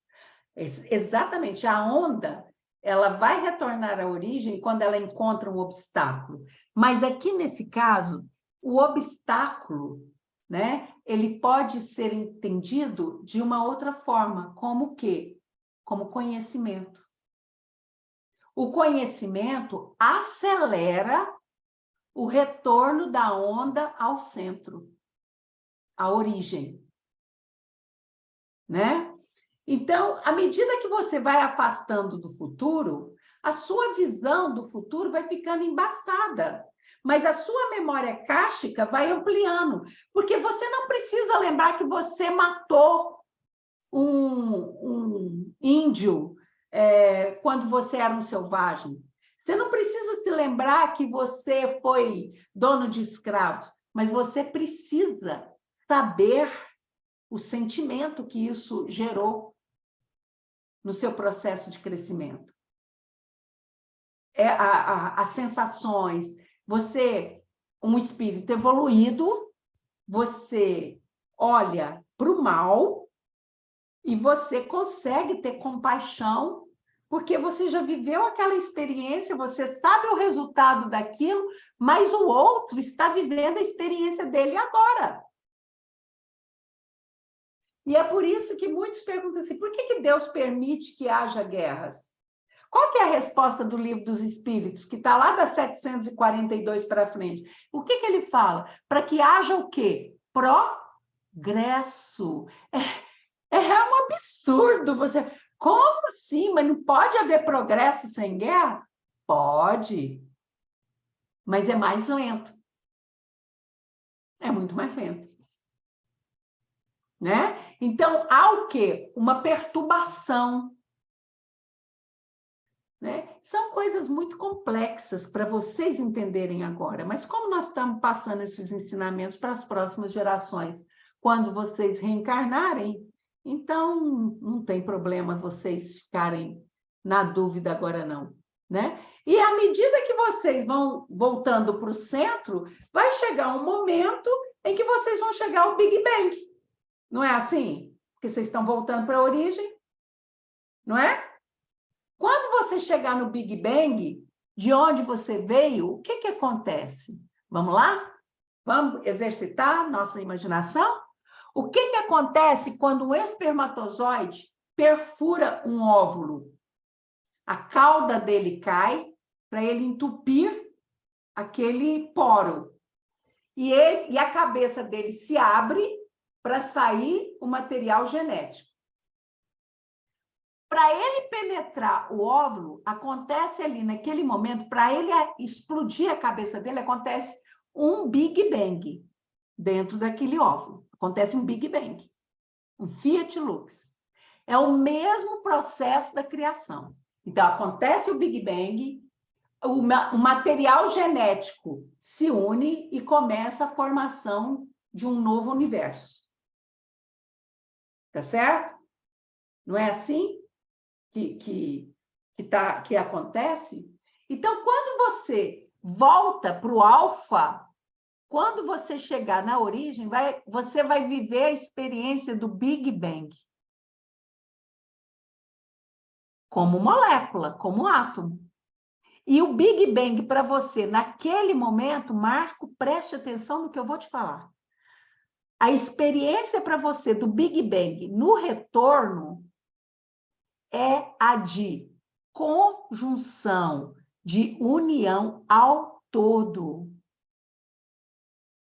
Exatamente. A onda, ela vai retornar à origem quando ela encontra um obstáculo. Mas aqui, nesse caso, o obstáculo, né, ele pode ser entendido de uma outra forma, como o quê? Como conhecimento. O conhecimento acelera o retorno da onda ao centro, à origem, né? Então, à medida que você vai afastando do futuro, a sua visão do futuro vai ficando embaçada, mas a sua memória akáshica vai ampliando, porque você não precisa lembrar que você matou um índio quando você era um selvagem. Você não precisa se lembrar que você foi dono de escravos, mas você precisa saber o sentimento que isso gerou no seu processo de crescimento. As sensações. Você, um espírito evoluído, você olha para o mal e você consegue ter compaixão, porque você já viveu aquela experiência, você sabe o resultado daquilo, mas o outro está vivendo a experiência dele agora. E é por isso que muitos perguntam assim, por que Deus permite que haja guerras? Qual que é a resposta do Livro dos Espíritos, que está lá da 742 para frente? O que ele fala? Para que haja o quê? Progresso. É um absurdo você... Como assim? Mas não pode haver progresso sem guerra? Pode. Mas é mais lento. É muito mais lento. Né? Então, há o quê? Uma perturbação. Né? São coisas muito complexas para vocês entenderem agora, mas como nós estamos passando esses ensinamentos para as próximas gerações, quando vocês reencarnarem, então não tem problema vocês ficarem na dúvida agora não. Né? E à medida que vocês vão voltando para o centro, vai chegar um momento em que vocês vão chegar ao Big Bang. Não é assim? Porque vocês estão voltando para a origem, não é? Quando você chegar no Big Bang, de onde você veio, o que acontece? Vamos lá? Vamos exercitar nossa imaginação? O que acontece quando o espermatozoide perfura um óvulo? A cauda dele cai para ele entupir aquele poro. E a cabeça dele se abre para sair o material genético. Para ele penetrar o óvulo, acontece ali naquele momento, para ele explodir a cabeça dele, acontece um Big Bang dentro daquele óvulo. Acontece um Big Bang, um Fiat Lux. É o mesmo processo da criação. Então, acontece o Big Bang, o material genético se une e começa a formação de um novo universo. Tá certo? Não é assim que acontece? Então, quando você volta para o alfa, quando você chegar na origem, você vai viver a experiência do Big Bang. Como molécula, como átomo. E o Big Bang para você, naquele momento, Marco, preste atenção no que eu vou te falar. A experiência para você do Big Bang no retorno é a de conjunção, de união ao todo.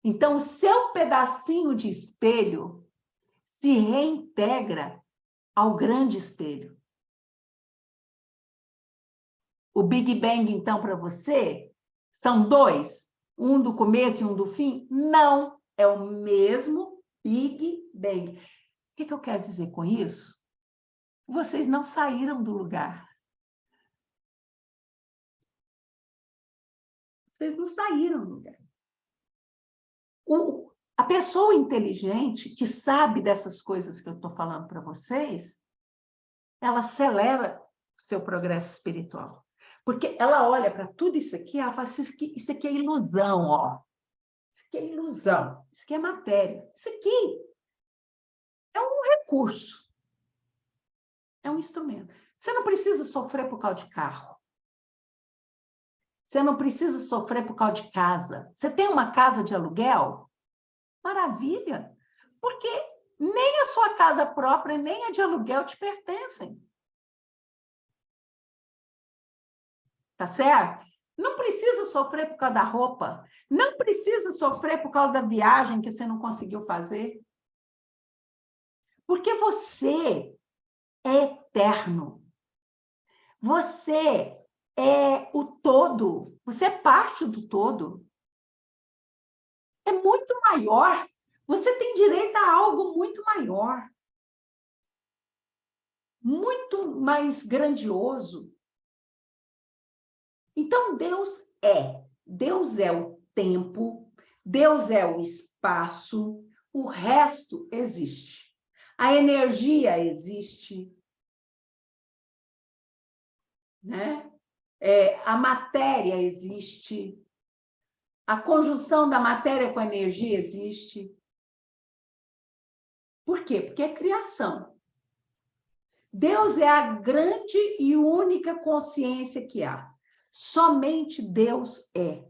Então, o seu pedacinho de espelho se reintegra ao grande espelho. O Big Bang, então, para você, são dois, um do começo e um do fim? Não, é o mesmo Big Bang. O que eu quero dizer com isso? Vocês não saíram do lugar. Vocês não saíram do lugar. A pessoa inteligente, que sabe dessas coisas que eu estou falando para vocês, ela acelera o seu progresso espiritual. Porque ela olha para tudo isso aqui, ela fala assim, isso aqui é ilusão, ó. Isso aqui é ilusão, isso aqui é matéria. Isso aqui é um recurso, é um instrumento. Você não precisa sofrer por causa de carro. Você não precisa sofrer por causa de casa. Você tem uma casa de aluguel? Maravilha! Porque nem a sua casa própria, nem a de aluguel te pertencem. Tá certo? Não precisa sofrer por causa da roupa. Não precisa sofrer por causa da viagem que você não conseguiu fazer. Porque você é eterno. Você é o todo. Você é parte do todo. É muito maior. Você tem direito a algo muito maior. Muito mais grandioso. Então, Deus é. Deus é o tempo, Deus é o espaço, o resto existe. A energia existe, né? A matéria existe, a conjunção da matéria com a energia existe. Por quê? Porque é criação. Deus é a grande e única consciência que há. Somente Deus é.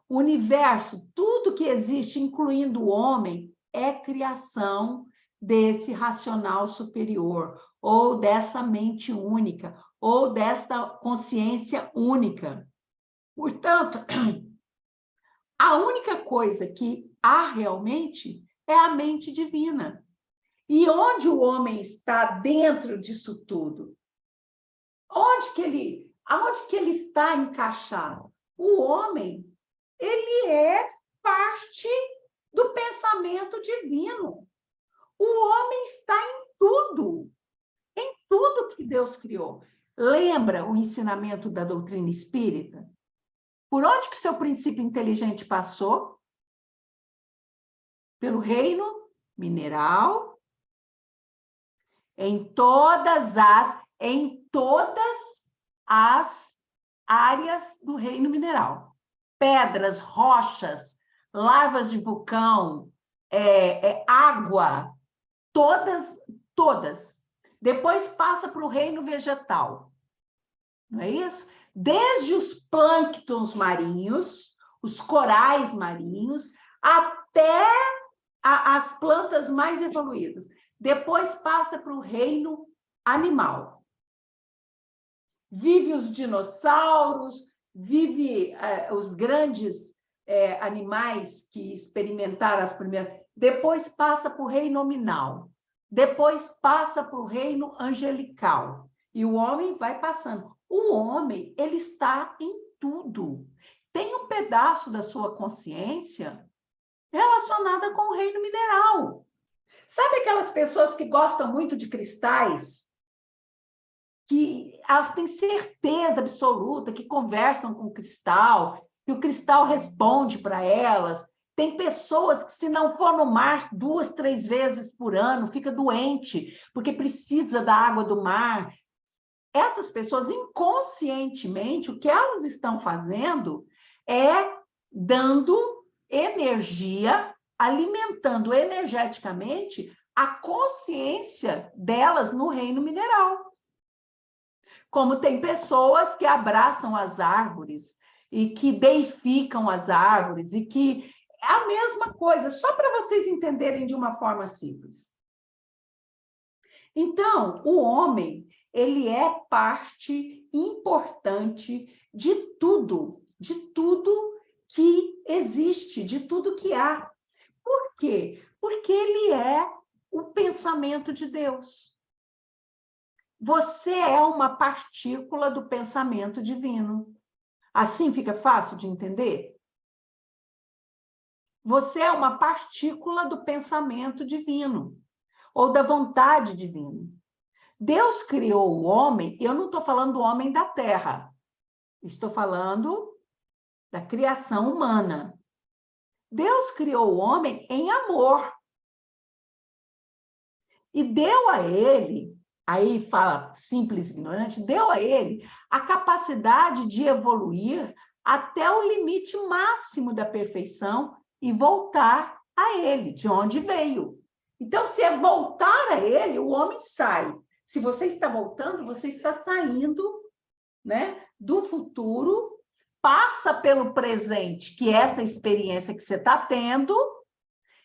O universo, tudo que existe, incluindo o homem, é criação desse racional superior, ou dessa mente única, ou desta consciência única. Portanto, a única coisa que há realmente é a mente divina. E onde o homem está dentro disso tudo? Aonde que ele está encaixado? O homem, ele é parte do pensamento divino. O homem está em tudo que Deus criou. Lembra o ensinamento da doutrina espírita? Por onde que seu princípio inteligente passou? Pelo reino mineral, em todas as áreas do reino mineral. Pedras, rochas, lavas de vulcão, água, todas. Depois passa para o reino vegetal. Não é isso? Desde os plânctons marinhos, os corais marinhos, até as plantas mais evoluídas. Depois passa para o reino animal. Vive os dinossauros, vive os grandes animais que experimentaram as primeiras. Depois passa para o reino nominal. Depois passa para o reino angelical. E o homem vai passando. O homem, ele está em tudo. Tem um pedaço da sua consciência relacionada com o reino mineral. Sabe aquelas pessoas que gostam muito de cristais? Que elas têm certeza absoluta que conversam com o cristal, que o cristal responde para elas. Tem pessoas que, se não for no mar 2, 3 vezes por ano, fica doente, porque precisa da água do mar. Essas pessoas, inconscientemente, o que elas estão fazendo é dando energia, alimentando energeticamente a consciência delas no reino mineral. Como tem pessoas que abraçam as árvores e que deificam as árvores e que é a mesma coisa, só para vocês entenderem de uma forma simples. Então, o homem, ele é parte importante de tudo que existe, de tudo que há. Por quê? Porque ele é o pensamento de Deus. Você é uma partícula do pensamento divino. Assim fica fácil de entender? Você é uma partícula do pensamento divino, ou da vontade divina. Deus criou o homem, eu não estou falando do homem da terra, estou falando da criação humana. Deus criou o homem em amor. E deu a ele, aí fala simples ignorante, deu a ele a capacidade de evoluir até o limite máximo da perfeição e voltar a ele, de onde veio. Então, se é voltar a ele, o homem sai. Se você está voltando, você está saindo, né, do futuro, passa pelo presente, que é essa experiência que você está tendo,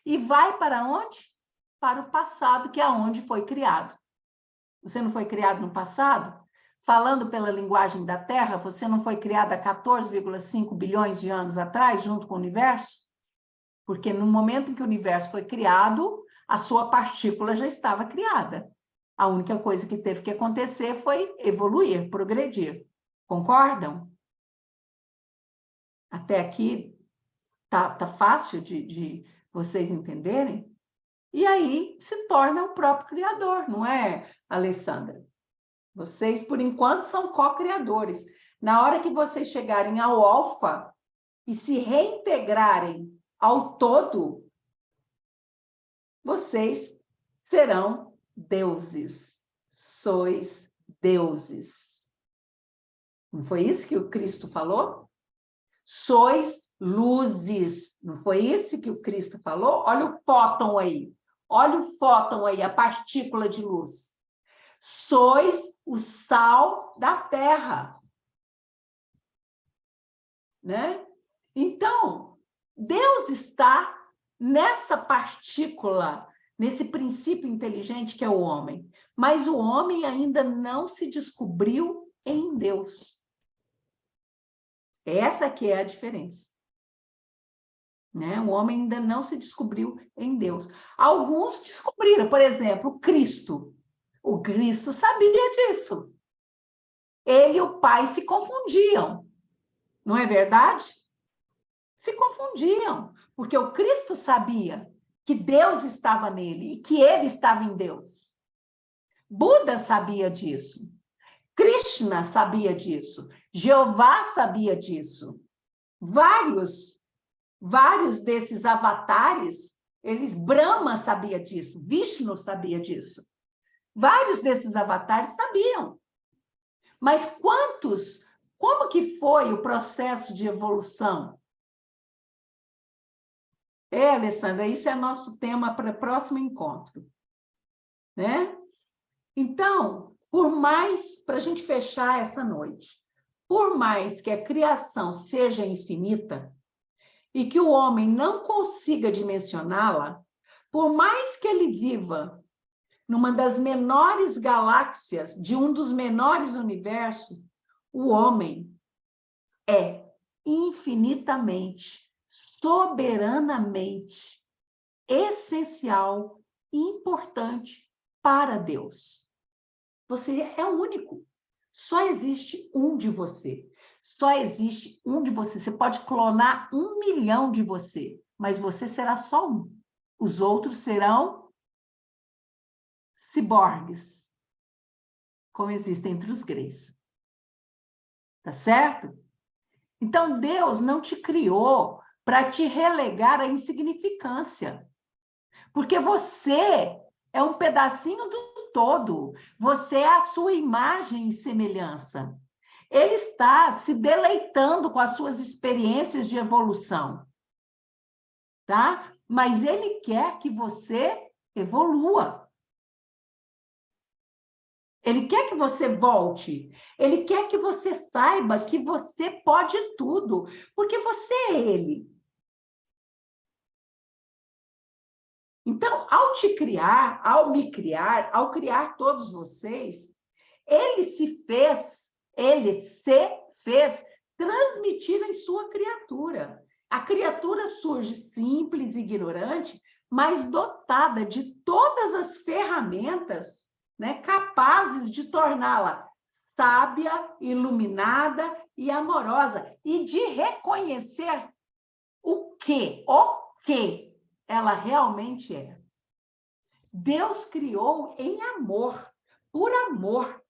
e vai para onde? Para o passado, que é onde foi criado. Você não foi criado no passado? Falando pela linguagem da Terra, você não foi criado há 14,5 bilhões de anos atrás, junto com o universo? Porque no momento em que o universo foi criado, a sua partícula já estava criada. A única coisa que teve que acontecer foi evoluir, progredir. Concordam? Até aqui tá fácil de vocês entenderem? E aí se torna o próprio criador, não é, Alessandra? Vocês, por enquanto, são co-criadores. Na hora que vocês chegarem ao alfa e se reintegrarem ao todo, vocês serão deuses. Sois deuses. Não foi isso que o Cristo falou? Sois luzes. Não foi isso que o Cristo falou? Olha o fóton aí. Olha o fóton aí, a partícula de luz. Sois o sal da terra. Né? Então, Deus está nessa partícula, nesse princípio inteligente que é o homem. Mas o homem ainda não se descobriu em Deus. Essa que é a diferença. Né? O homem ainda não se descobriu em Deus. Alguns descobriram, por exemplo, o Cristo. O Cristo sabia disso. Ele e o Pai se confundiam. Não é verdade? Se confundiam, porque o Cristo sabia que Deus estava nele e que ele estava em Deus. Buda sabia disso. Krishna sabia disso. Jeová sabia disso. Vários desses avatares, Brahma sabia disso, Vishnu sabia disso. Vários desses avatares sabiam. Mas como que foi o processo de evolução? Alessandra, isso é nosso tema para o próximo encontro. Né? Então, para a gente fechar essa noite, por mais que a criação seja infinita e que o homem não consiga dimensioná-la, Por mais que ele viva numa das menores galáxias, de um dos menores universos, o homem é infinitamente, soberanamente, essencial e importante para Deus. Você é único. Só existe um de você. Só existe um de você. Você pode clonar 1 milhão de você, mas você será só um. Os outros serão ciborgues, como existem entre os greys. Tá certo? Então, Deus não te criou para te relegar à insignificância. Porque você é um pedacinho do todo. Você é a sua imagem e semelhança. Ele está se deleitando com as suas experiências de evolução. Tá? Mas ele quer que você evolua. Ele quer que você volte. Ele quer que você saiba que você pode tudo, porque você é ele. Então, ao te criar, ao me criar, ao criar todos vocês, ele se fez transmitir em sua criatura. A criatura surge simples, ignorante, mas dotada de todas as ferramentas, né, capazes de torná-la sábia, iluminada e amorosa, e de reconhecer o que ela realmente é. Deus criou em amor, por amor.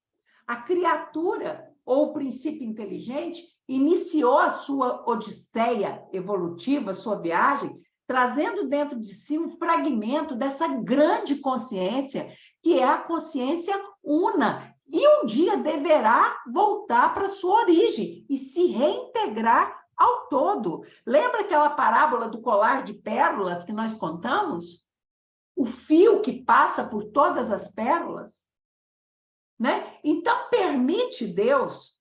A criatura, ou o princípio inteligente, iniciou a sua odisseia evolutiva, sua viagem, trazendo dentro de si um fragmento dessa grande consciência, que é a consciência una, e um dia deverá voltar para sua origem e se reintegrar ao todo. Lembra aquela parábola do colar de pérolas que nós contamos? O fio que passa por todas as pérolas? Né? Então, permite Deus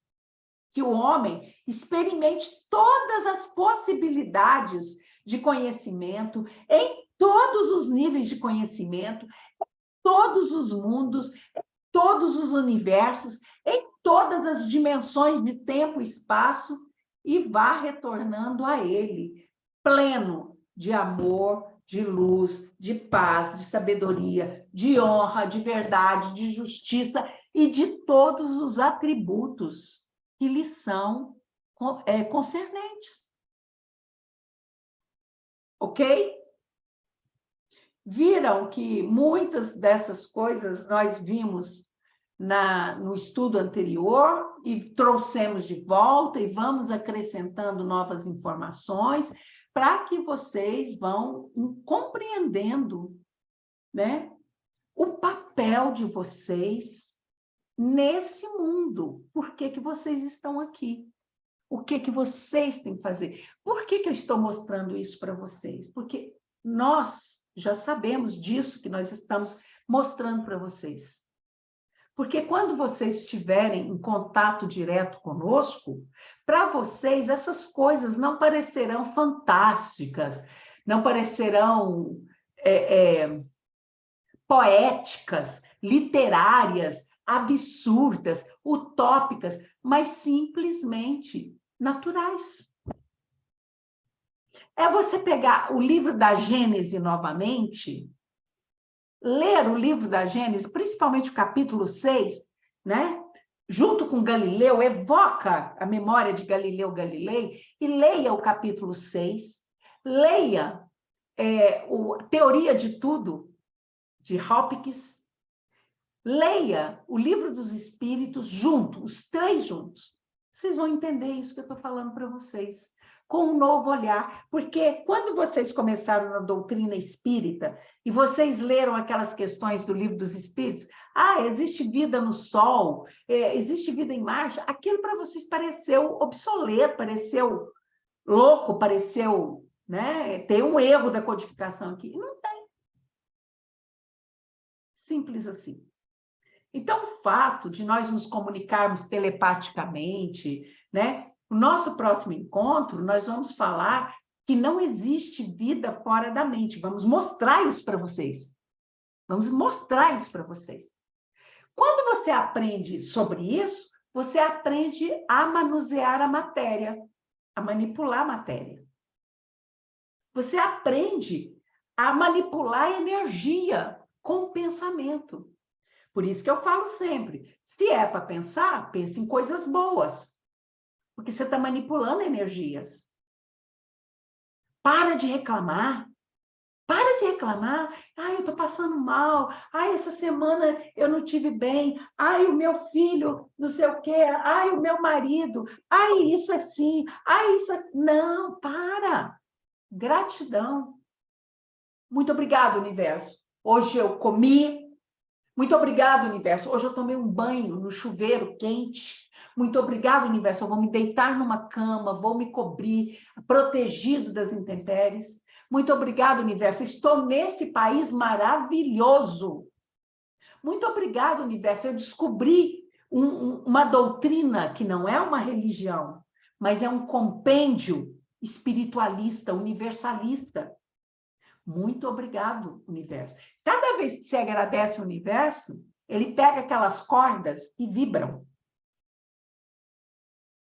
que o homem experimente todas as possibilidades de conhecimento, em todos os níveis de conhecimento, em todos os mundos, em todos os universos, em todas as dimensões de tempo e espaço, e vá retornando a ele, pleno de amor, de luz, de paz, de sabedoria, de honra, de verdade, de justiça e de todos os atributos que lhe são concernentes. Ok? Viram que muitas dessas coisas nós vimos no estudo anterior e trouxemos de volta e vamos acrescentando novas informações para que vocês vão compreendendo, né, o papel de vocês nesse mundo. Por que vocês estão aqui? O que vocês têm que fazer? Por que eu estou mostrando isso para vocês? Porque nós já sabemos disso que nós estamos mostrando para vocês. Porque quando vocês estiverem em contato direto conosco, para vocês essas coisas não parecerão fantásticas, não parecerão poéticas, literárias, absurdas, utópicas, mas simplesmente naturais. É você pegar o livro da Gênese novamente, ler o livro da Gênesis, principalmente o capítulo 6, né? Junto com Galileu, evoca a memória de Galileu Galilei e leia o capítulo 6, leia Teoria de Tudo, de Hopkins, leia o Livro dos Espíritos os três juntos. Vocês vão entender isso que eu estou falando para vocês, com um novo olhar, porque quando vocês começaram na doutrina espírita e vocês leram aquelas questões do Livro dos Espíritos, existe vida no Sol, existe vida em Marte, aquilo para vocês pareceu obsoleto, pareceu louco, pareceu, né, tem um erro da codificação aqui. Não tem. Simples assim. Então, o fato de nós nos comunicarmos telepaticamente, né? No nosso próximo encontro, nós vamos falar que não existe vida fora da mente. Vamos mostrar isso para vocês. Vamos mostrar isso para vocês. Quando você aprende sobre isso, você aprende a manusear a matéria, a manipular a matéria. Você aprende a manipular a energia com o pensamento. Por isso que eu falo sempre, se é para pensar, pense em coisas boas, porque você está manipulando energias. Para de reclamar. Para de reclamar. Ai, eu estou passando mal. Ai, essa semana eu não tive bem. Ai, o meu filho, não sei o quê. Ai, o meu marido. Ai, isso é assim. Ai, isso é... Não, para. Gratidão. Muito obrigado, universo. Hoje eu comi. Muito obrigado, universo. Hoje eu tomei um banho no chuveiro quente. Muito obrigado, universo. Eu vou me deitar numa cama, vou me cobrir, protegido das intempéries. Muito obrigado, universo. Estou nesse país maravilhoso. Muito obrigado, universo. Eu descobri uma doutrina que não é uma religião, mas é um compêndio espiritualista, universalista. Muito obrigado, universo. Cada vez que você agradece o universo, ele pega aquelas cordas e vibram.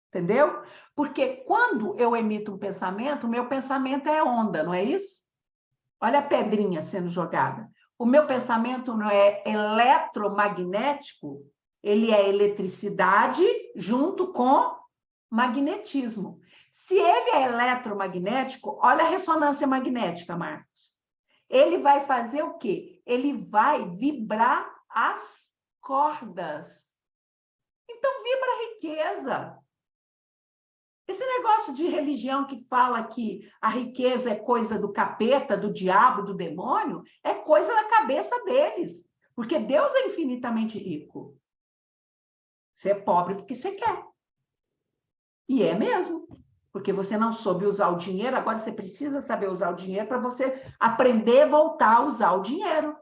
Entendeu? Porque quando eu emito um pensamento, o meu pensamento é onda, não é isso? Olha a pedrinha sendo jogada. O meu pensamento não é eletromagnético, ele é eletricidade junto com magnetismo. Se ele é eletromagnético, olha a ressonância magnética, Marcos. Ele vai fazer o quê? Ele vai vibrar as cordas. Então, vibra a riqueza. Esse negócio de religião que fala que a riqueza é coisa do capeta, do diabo, do demônio, é coisa da cabeça deles. Porque Deus é infinitamente rico. Você é pobre porque você quer. E é mesmo. Porque você não soube usar o dinheiro, agora você precisa saber usar o dinheiro para você aprender a voltar a usar o dinheiro.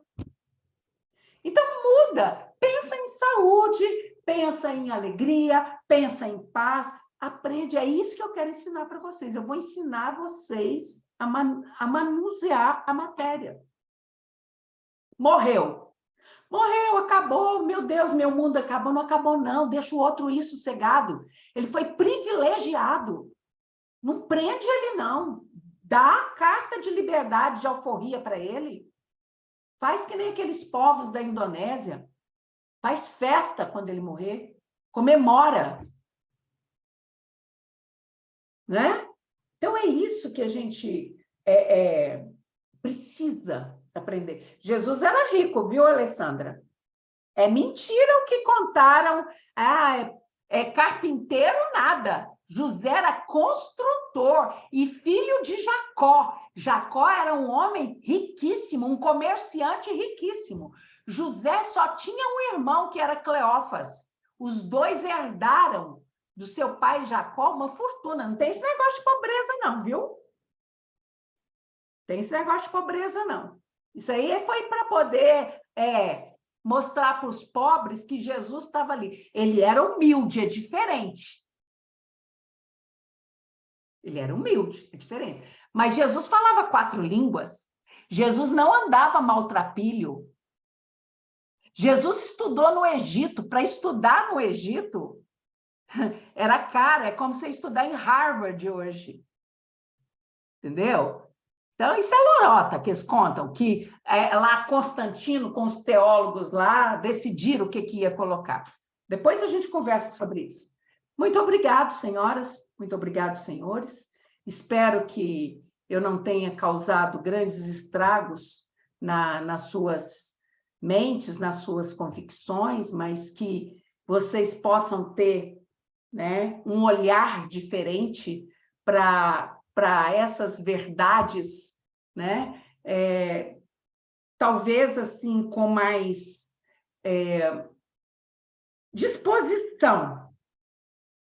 Então, muda. Pensa em saúde, pensa em alegria, pensa em paz. Aprende, é isso que eu quero ensinar para vocês. Eu vou ensinar vocês a manusear a matéria. Morreu. Morreu, acabou, meu Deus, meu mundo acabou. Não acabou, não. Deixa o outro ir sossegado. Ele foi privilegiado. Não prende ele, não. Dá a carta de liberdade, de alforria para ele. Faz que nem aqueles povos da Indonésia. Faz festa quando ele morrer. Comemora. Né? Então, é isso que a gente precisa aprender. Jesus era rico, viu, Alessandra? É mentira o que contaram. Ah, é carpinteiro, nada. José era construtor e filho de Jacó. Jacó era um homem riquíssimo, um comerciante riquíssimo. José só tinha um irmão que era Cleófas. Os dois herdaram do seu pai Jacó uma fortuna. Não tem esse negócio de pobreza, não, viu? Tem esse negócio de pobreza, não. Isso aí foi para poder mostrar para os pobres que Jesus estava ali. Ele era humilde, é diferente. Ele era humilde, é diferente. Mas Jesus falava 4 línguas. Jesus não andava maltrapilho. Jesus estudou no Egito. Para estudar no Egito, era caro. É como você estudar em Harvard hoje. Entendeu? Então, isso é lorota que eles contam, que lá Constantino, com os teólogos lá, decidiram o que ia colocar. Depois a gente conversa sobre isso. Muito obrigado, senhoras. Muito obrigado, senhores. Espero que eu não tenha causado grandes estragos nas suas mentes, nas suas convicções, mas que vocês possam ter, né, um olhar diferente para essas verdades, né? Talvez assim com mais disposição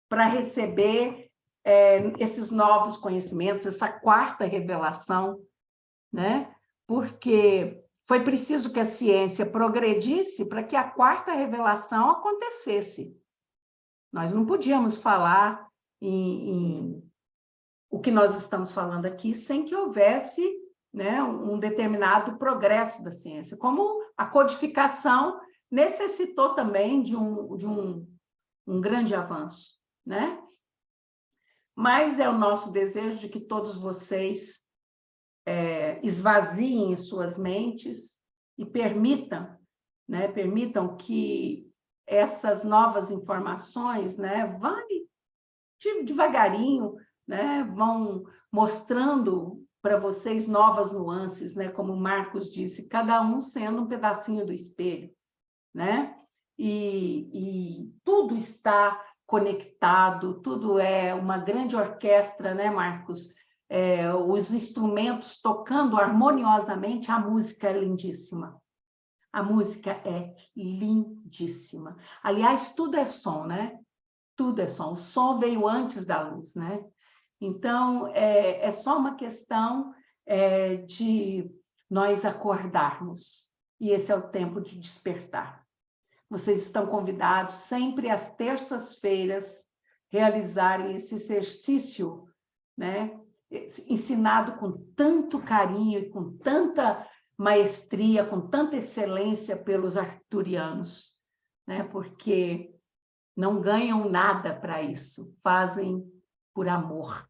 para receber esses novos conhecimentos, essa 4ª revelação, né? Porque foi preciso que a ciência progredisse para que a 4ª revelação acontecesse. Nós não podíamos falar em o que nós estamos falando aqui sem que houvesse, né, um determinado progresso da ciência, como a codificação necessitou também de um grande avanço, né? Mas é o nosso desejo de que todos vocês esvaziem suas mentes e permitam, né, permitam que essas novas informações, né, vai devagarinho, né, vão mostrando para vocês novas nuances, né, como o Marcos disse, cada um sendo um pedacinho do espelho, né? E tudo está conectado, tudo é uma grande orquestra, né, Marcos? Os instrumentos tocando harmoniosamente, a música é lindíssima. A música é lindíssima. Aliás, tudo é som, né? Tudo é som. O som veio antes da luz, né? Então, é só uma questão de nós acordarmos. E esse é o tempo de despertar. Vocês estão convidados sempre às terças-feiras realizarem esse exercício, né? Ensinado com tanto carinho e com tanta maestria, com tanta excelência pelos arcturianos, né? Porque não ganham nada para isso, fazem por amor.